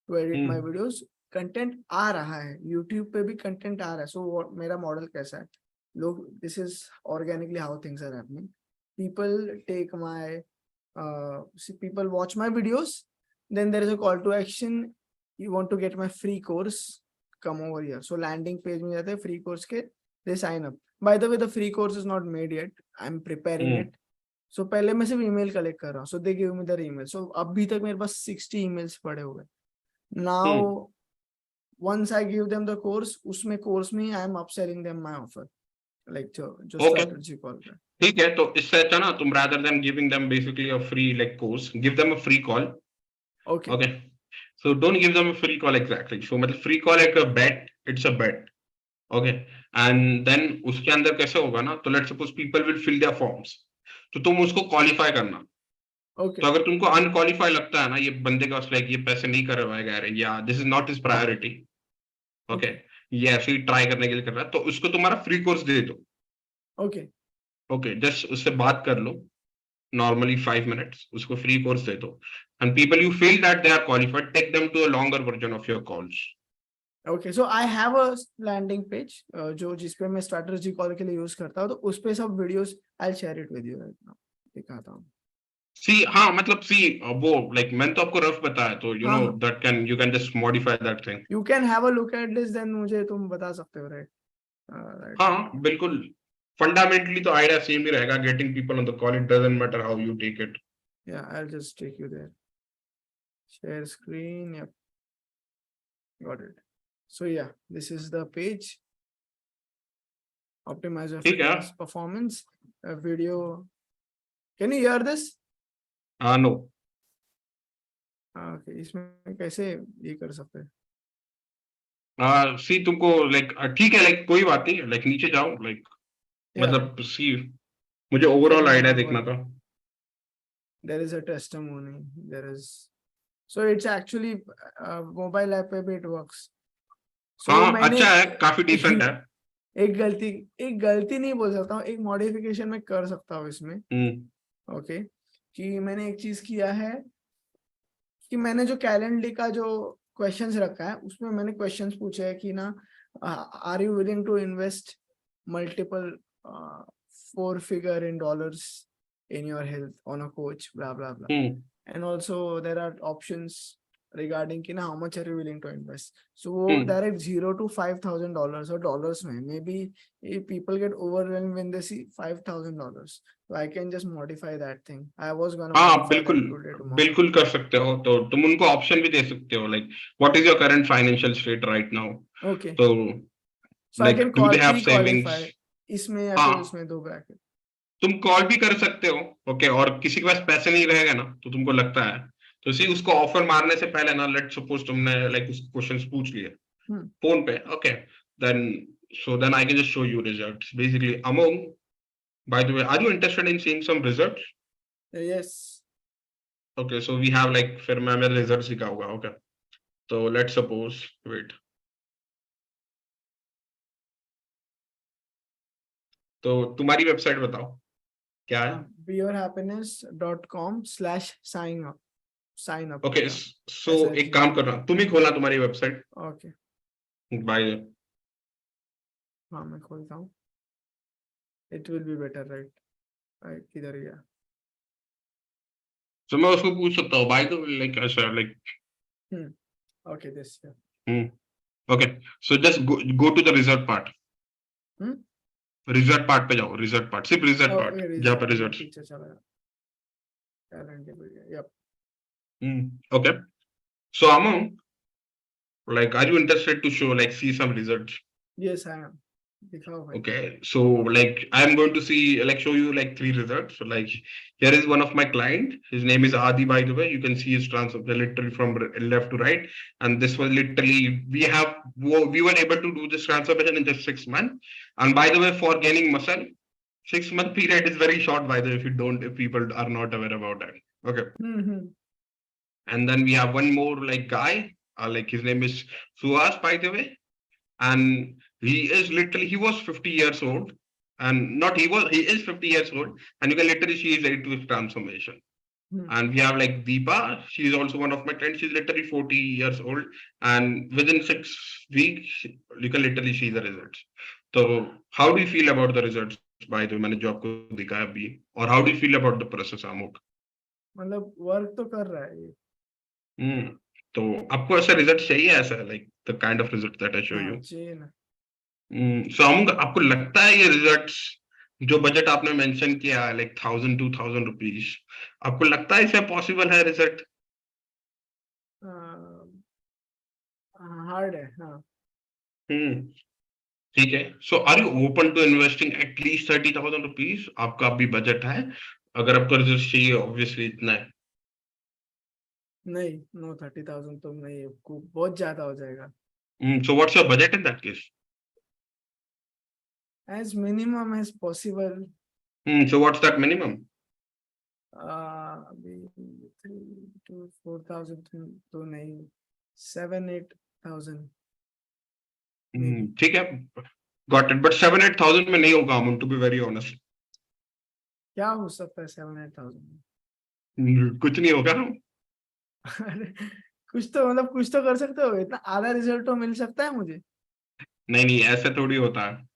to edit my videos content आ रहा है YouTube पे भी content आ रहा है सो मेरा model कैसा है लोग this is organically how things are happening people take my people watch my videos then there is a call to action you want to get my free course come over here so landing page में जाते हैं free course के they sign up by the way the free course is not made yet I'm preparing it so पहले मैं सिर्फ email collect कर रहा हूँ so they give me their email so अभी तक मेरे पास 60 emails पड़े हुए now once I give them the course उसमें course में I am upselling them my offer like जो Okay. strategy call है ठीक है, तो इससे अच्छा ना तुम rather than giving them basically a free like course, give them a free call. okay Okay. So don't give them a free call exactly. So मतलब free call एक bet, it's a bet. Okay. And then उसके अंदर कैसे होगा ना, तो let's suppose people will fill their forms. तो तुम उसको qualify करना। okay तो अगर तुमको अनक्वालिफाई लगता है ना ये बंदे का लाइक ये पैसे नहीं करवाएगा या this is not his priority, okay, ये ऐसे ही ट्राई करने के लिए कर रहा है, तो उसको तुम्हारा फ्री कोर्स दे दो। okay ओके, जस्ट उससे बात कर लो नॉर्मली 5 मिनट्स, उसको फ्री कोर्स दे दो, and people you feel that they are qualified, take them to a longer version of your calls. okay so I have a landing page जो जिसपे मैं strategy call के लिए यूज करता हूँ तो उस पे सब videos I'll share it with you right now दिखाता हूँ सी हाँ मतलब सी वो लाइक मैंने तो आपको रफ बताया, तो यू नो हाँ that can you can just modify that thing. you can have a look at this then मुझे तुम बता सकते हो right right now हाँ बिल्कुल, फंडामेंटली तो आइडिया सेम ही रहेगा, getting people on the call, it doesn't matter how you take it. yeah I'll just take you there share screen yep got it so yeah this is the page optimize your ठीक है। freelance performance video can you hear this हाँ no, okay इसमें कैसे ये कर सकते हैं सी तुमको लाइक ठीक है, लाइक कोई बात नहीं, लाइक नीचे जाओ, लाइक yeah मतलब सी मुझे ओवरऑल आइडिया देखना था। there is a testimony there is so it's actually mobile app पे भी it works so हाँ मैंने अच्छा है, काफी डिसेंट है। एक गलती नहीं बोल सकता हूँ एक मॉडिफिकेशन मैं कर सकता हूँ इसमें ओके कि मैंने एक चीज किया है कि मैंने जो कैलेंडर का जो क्वेश्चंस रखा है उसमें मैंने क्वेश्चंस पूछे हैं कि ना are you willing to invest multiple 4 figure in dollars in your health on a coach blah blah blah and also there are options regarding कि ना how much are you willing to invest so वो direct $0 to $5,000 or dollars में maybe if people get overwhelmed when they see $5,000 so I can just modify that thing I was gonna हाँ modify बिल्कुल that today tomorrow बिल्कुल कर सकते हो, तो तुम उनको ऑप्शन भी दे सकते हो like what is your current financial state right now, okay तो so I like can do they call have pre-qualify savings. इसमें या हाँ फिर उसमें दो ब्रैकेट तुम कॉल भी कर सकते हो, ओके, और किसी के पास पैसे नहीं रहेगा ना तो तुमको लगता है तो सी उसको ऑफर मारने से पहले ना, लेट सपोज तुमने लाइक उस क्वेश्चंस पूछ लिए फोन पे, okay, then so then I can just show you results. Basically, Amogh, by the way, are you interested in seeing some results? Yes. Okay, so we have like फिर मैं मेरे results दिखाऊंगा, okay. So let's suppose, wait. तो तुम्हारी website बताओ क्या है? beyourhappiness.com/sign up. Okay, Yeah. सो SIG. एक काम करना, तुम ही खोलना तुम्हारी वेबसाइट Okay. बाय। हाँ मैं खोलता हूँ. It will be better, right? किधर गया? तो मैं उसको पूछ सकता हूँ बाय द लाइक ऐसा like Okay, this. Okay, so just go to the result part. Hmm? Result part पे जाओ, रिजल्ट पार्ट, सिर्फ रिजल्ट Oh, पार्ट okay, जहाँ पे मैं रिजल्ट्स। पीछे चला गया. Calendar. Yep. Okay, so among like are you interested to show like see some results? Yes, I am. दिखाओ भाई. Okay, so like I'm going to see like show you like 3 results. So like here is one of my client. His name is Adi, by the way. You can see his transfer literally from left to right. And this was literally we were able to do this transformation in just 6 months. And by the way, for gaining muscle, 6 month period is very short. By the way, if people are not aware about that. Okay. And then we have one more like guy. Like his name is Suhas, by the way, and he was 50 years old, and not he is 50 years old, and you can literally she is ready to his transformation. And we have like Deepa, she is also one of my friends. She's literally 40 years old, and within 6 weeks you can literally see the results. So how do you feel about the results? By the way, मैंने जो आपको दिखाया अभी, और how do you feel about the process, Amogh? मतलब work तो कर रहा है ये. तो आपको ऐसा रिजल्ट चाहिए, ऐसा like the kind of result that I show you? चाहिए ना. सो आपको लगता है ये रिजल्ट्स जो बजट आपने मेंशन किया है लाइक 1000-2000 रुपीज, आपको लगता है इसे पॉसिबल है रिजल्ट? हार्ड है. हाँ. ठीक है, so are you open to investing at least 30,000 rupees? आपका अभी बजट है, अगर आपको रिजल्ट चाहिए ऑब्वियसली इतना है। नहीं, नो 30,000 तो नहीं, बहुत ज्यादा हो जाएगा. So what's your budget in that case? As minimum as possible. So what's that minimum? अभी 3 to 4,000 तो नहीं, 7-8,000. ठीक है, गॉट इट, बट 7-8,000 में नहीं होगा अमन, टू बी वेरी ऑनेस्ट। क्या हो सकता है 7-8,000? कुछ नहीं होगा। कुछ तो मतलब कुछ तो कर सकते हो, इतना आधा रिजल्ट तो मिल सकता है मुझे. नहीं ऐसा थोड़ी होता है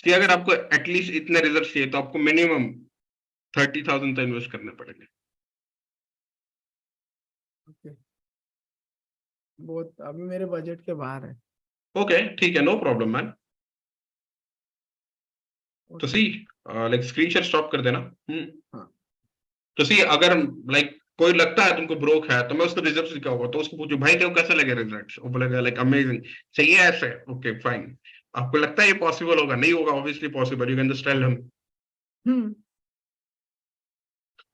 कि अगर आपको एटलीस्ट इतने रिजल्ट चाहिए तो आपको मिनिमम 30,000 तो इन्वेस्ट करने पड़ेंगे। ओके, बहुत अभी मेरे बजट के बाहर है. ओके ठीक है, नो प्रॉब्लम मैन। तो see like screen share stop कर देना। तो सी अगर लाइक कोई लगता है तुमको ब्रोक है, तो मैं उसको रिजल्ट दिखाऊंगा, तो उसको पूछो भाई तेरे को कैसे लगे रिजल्ट्स, वो बोलेगा लाइक अमेजिंग, चाहिए ऐसे, ओके फाइन। आपको लगता है ये पॉसिबल होगा? नहीं होगा obviously possible, you can just tell him.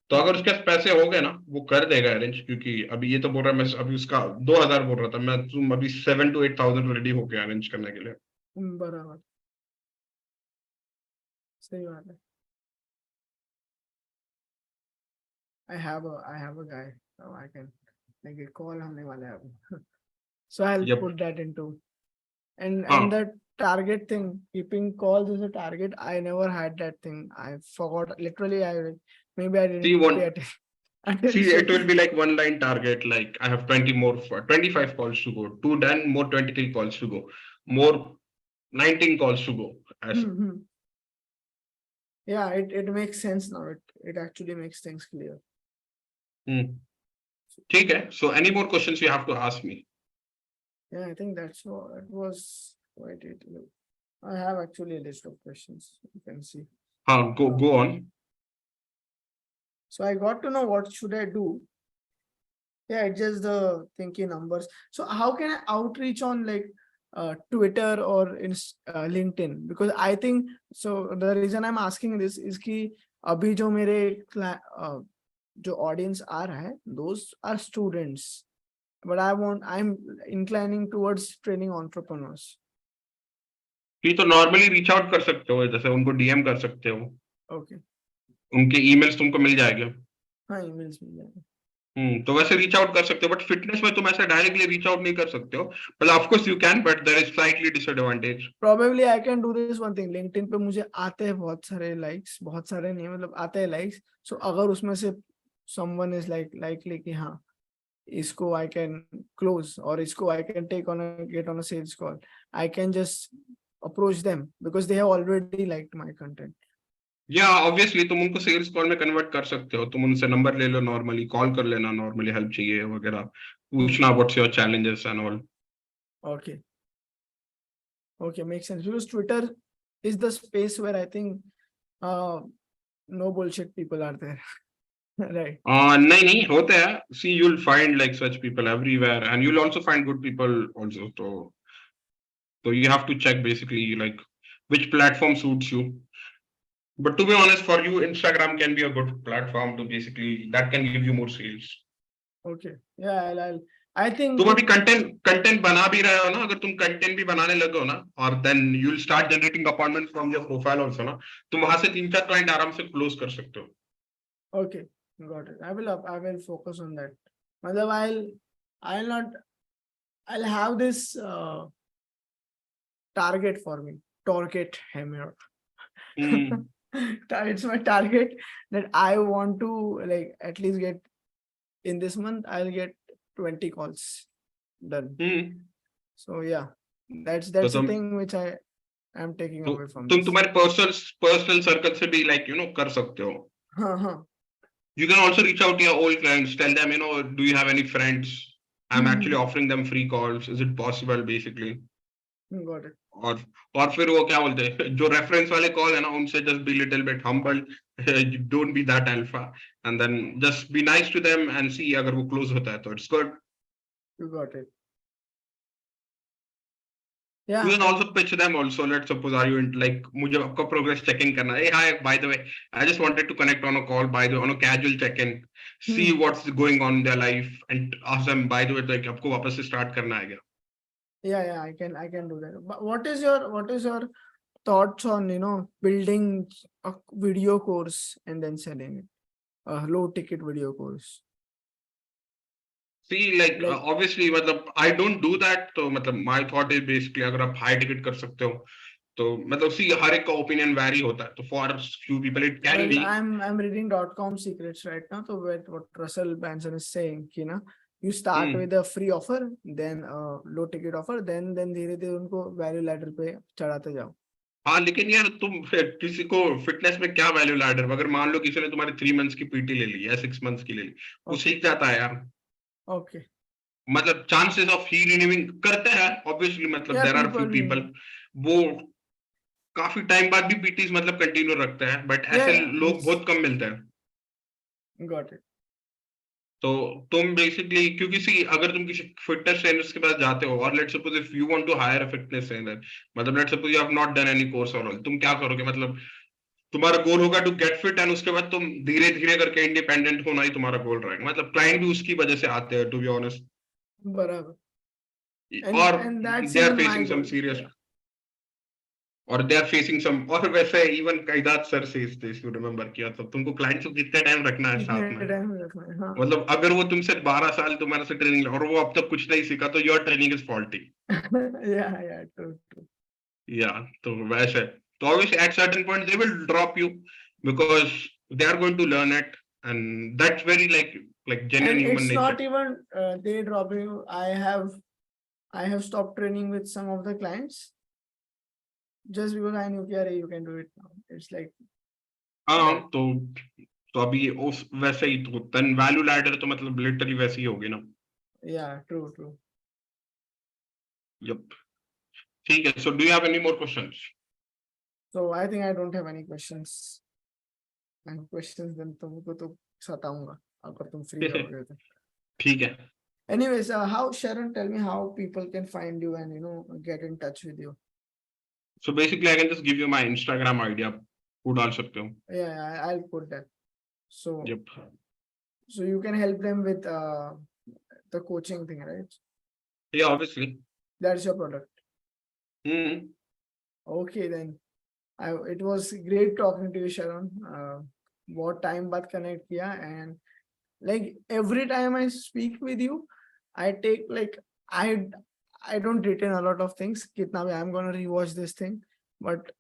तो अगर उसके पास पैसे हो गए ना, वो कर देगा अरेंज, क्योंकि अभी ये तो बोल रहा है, मैं अभी उसका 2,000 बोल रहा था, मैं तुम अभी 7 to 8,000 रेडी हो गया अरेंज करने के लिए। बराबर, सही बात है. I have a guy, so I can like a call होने वाला है अभी. So I'll put that into and that target thing, keeping calls as a target. I never had that thing. I forgot. Literally, maybe I didn't pay attention. See, it will be like one line target. Like I have 25 calls to go. 2 done, more 23 calls to go. More 19 calls to go. Yeah, it makes sense now. It actually makes things clear. ठीक है. So any more questions you have to ask me? Yeah, I think that's all. It was quite it. I have actually a list of questions. You can see. Go on. So I got to know what should I do. Yeah, it's just the thinking numbers. So how can I outreach on like Twitter or in LinkedIn? Because I think so. The reason I'm asking this is कि अभी जो मेरे जो audience आ रहा है, those are students. But I'm inclining towards training entrepreneurs. ये तो normally reach out कर सकते हो, जैसे उनको डीएम कर सकते हो, Okay. उनके ईमेल्स तुमको मिल जाएंगे। हाँ, emails मिल जाएंगे। तो वैसे रीच आउट कर सकते हो, बट फिटनेस में तुम ऐसे डायरेक्टली रीच आउट नहीं कर सकते हो। मतलब of course you can, but there is slightly disadvantage. Probably I can do this one thing. LinkedIn पे मुझे आते हैं बहुत सारे likes, बहुत सारे नहीं, मतलब आते हैं likes. So अगर उसमें से someone is likely कि हाँ, इसको I can close और इसको I can get on a sales call, I can just approach them because they have already liked my content. या ऑब्वियसली तुम उनको सेल्स कॉल में कन्वर्ट कर सकते हो, तुम उनसे नंबर ले लो, नॉर्मली कॉल कर लेना, नॉर्मली हेल्प चाहिए वगैरह, पूछना what's your challenges and all. Okay. Okay, makes sense. Because Twitter is the space where I think no bullshit people are there. Right. नहीं नहीं होते हैं, see you will find like such people everywhere and you will also find good people also. तो you have to check basically like which platform suits you. But to be honest, for you, Instagram can be a good platform to basically that can give you more sales. Okay. Yeah, I think तुम अभी content बना भी रहे हो ना, अगर तुम content भी बनाने लगे हो ना, और then you will start generating appointment from your profile also ना, तुम वहां से 3-4 क्लाइंट आराम से क्लोज कर सकते हो। Okay, got it. I will focus on that. मतलब I'll not I'll have this target for me. Target hammer. It's my target that I want to like at least get in this month. I'll get 20 calls done. So yeah, that's तो the thing which I am taking away from तुम this. तुम्हारे personal circle से भी like कर सकते हो। हाँ. You can also reach out to your old clients, tell them, do you have any friends? I'm actually offering them free calls. Is it possible, basically? Got it. और फिर वो क्या बोलते हैं, जो रेफरेंस वाले कॉल है ना, उनसे just be little bit humble, don't be that alpha, and then just be nice to them and see अगर वो close होता है तो it's good. You got it. You Yeah. can also pitch them also. Let's suppose are you in like मुझे आपका progress check-in करना है. Hey, hi, by the way, I just wanted to connect on a call, by the way, on a casual check-in, see what's going on in their life, and ask them, by the way, like आपको वापस से start करना है क्या? Yeah, I can do that. But what is your thoughts on building a video course and then selling it, a low ticket video course? See, like obviously, मतलब I don't do that. तो मतलब my thought is basically अगर आप high ticket कर सकते हो, तो मतलब see हर एक का opinion vary होता है. तो for few people it can be. I'm reading .com secrets right now. So what Russell Branson is saying, you start with a free offer, then a low ticket offer, then धीरे धीरे उनको value ladder पे चढ़ाते जाओ. हाँ, लेकिन यार तुम किसी को फिटनेस में क्या वैल्यू लैडर, अगर मान लो किसी ने तुम्हारे 3 मंथ्स की पीटी ले ली या 6 मंथ्स की ले ली, वो सीख जाता है यार। Okay. मतलब चांसेस ऑफ ही रिन्यूइंग करते हैं ऑब्वियसली, मतलब देयर आर फ्यू पीपल वो काफी टाइम बाद भी पीटीज मतलब कंटिन्यू रखते हैं, बट ऐसे लोग बहुत कम मिलते हैं। Got it. तो तुम बेसिकली क्योंकि सी अगर तुम किसी फिटनेस ट्रेनर्स के पास जाते हो और let's suppose if you want to hire a fitness trainer, मतलब let's suppose you have not done any course और ऑल, तुम क्या करोगे, मतलब तुम्हारा गोल होगा टू गेट फिट एंड उसके बाद तुम धीरे धीरे करके इंडिपेंडेंट होना ही तुम्हारा गोल रहेगा। मतलब क्लाइंट भी उसकी वजह से आते हैं टू बी ऑनेस्ट, बराबर, और and that's they are even my facing some goal. Serious, और दे आर फेसिंग सम, और वैसे इवन कैदात sir says this, you remember किया, तो तुमको क्लाइंट को कितना टाइम रखना है साथ में, हाँ. मतलब अगर वो तुमसे 12 साल तुम्हारे से ट्रेनिंग और वो अब तक कुछ नहीं सीखा, तो your training is faulty. Yeah, true. या तो वैसे तो obviously at certain point they will drop you because they are going to learn it, and that's very like genuine And human it's nature. not even they drop you. I have stopped training with some of the clients just because I knew कि you can do it now. It's like हाँ, तो अभी उस वैसे ही तो then value ladder तो मतलब literally वैसे ही होगी ना। Yeah, true. Yep. ठीक है, so do you have any more questions? So I think I don't have any questions. I have questions then तुमको तो सताऊंगा अगर तुम free रहोगे तो. ठीक है। Anyways, how Sharon, tell me how people can find you and get in touch with you. So basically I can just give you my Instagram ID, आप वो डाल सकते हो। Yeah, I'll put that. So Yep. So you can help them with the coaching thing, right? Yeah, obviously. That's your product. Hmm. Okay, then. It was great talking to you, Sharon. बहुत time बाद connect किया, and like every time I speak with you, I take like I don't retain a lot of things. कितना भी I'm gonna rewatch this thing, but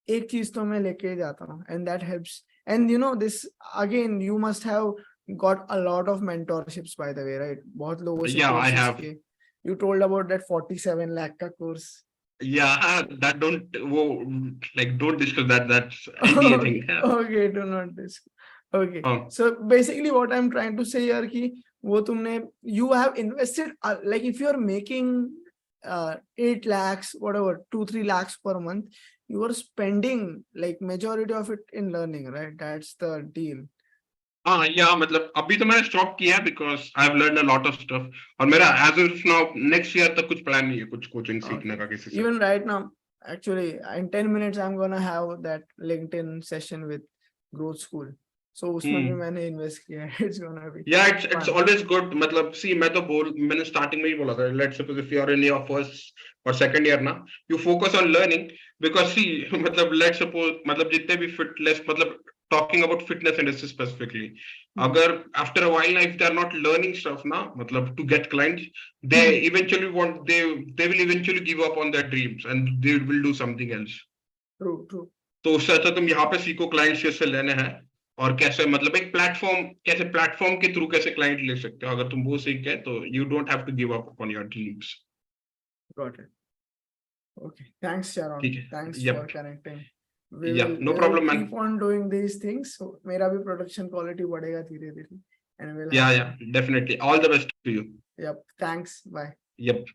एक चीज तो मैं लेके जाता हूँ, and that helps. And you know this again, you must have got a lot of mentorships by the way, right? बहुत लोगों से Yeah, I courses have. किए. You told about that 47 lakh का course. Yeah, that don't discuss that. That's NDA thing. Yeah. Okay, do not discuss. Okay, Oh. so basically what I'm trying to say here कि वो तुमने you have invested like if you're making 8 lakhs whatever 2-3 lakhs per month, you are spending like majority of it in learning, right? That's the deal. हाँ या मतलब अभी तो मैंने stop किया है because I have learn a lot of stuff और मेरा as of now next year तक कुछ प्लान नहीं है कुछ कोचिंग सीखने Okay, का किसी से even right now actually in 10 minutes I'm gonna have that LinkedIn session with Growth School, so उसमें भी मैंने invest किया है. It's gonna be या इट्स fun. ऑलवेज गुड मतलब सी मैंने स्टार्टिंग में ही बोला था let's suppose if you are in your first और सेकंड ईयर ना you focus on learning because see मतलब लेट्स सपोज मतलब जितने भी फिटनेस मतलब talking about fitness industry specifically अगर after a while if they are not learning stuff ना मतलब to get clients they eventually they will eventually give up on their dreams and they will do something else. True. तो उससे अच्छा तुम यहाँ पे सीखो क्लाइंट्स कैसे लेने हैं और कैसे मतलब एक प्लेटफॉर्म कैसे प्लेटफॉर्म के थ्रू कैसे क्लाइंट ले सकते हो अगर तुम वो सीख गए तो you don't have to give up on your dreams. Got it. Okay, thanks Sharon. ठीक है. Thanks for Yep. connecting. Yeah, no We will problem man. keep on doing these things. So मेरा भी production quality बढ़ेगा धीरे धीरे, and we'll Yeah, have yeah, definitely. All the best to you. Yep. Thanks. Bye. Yep.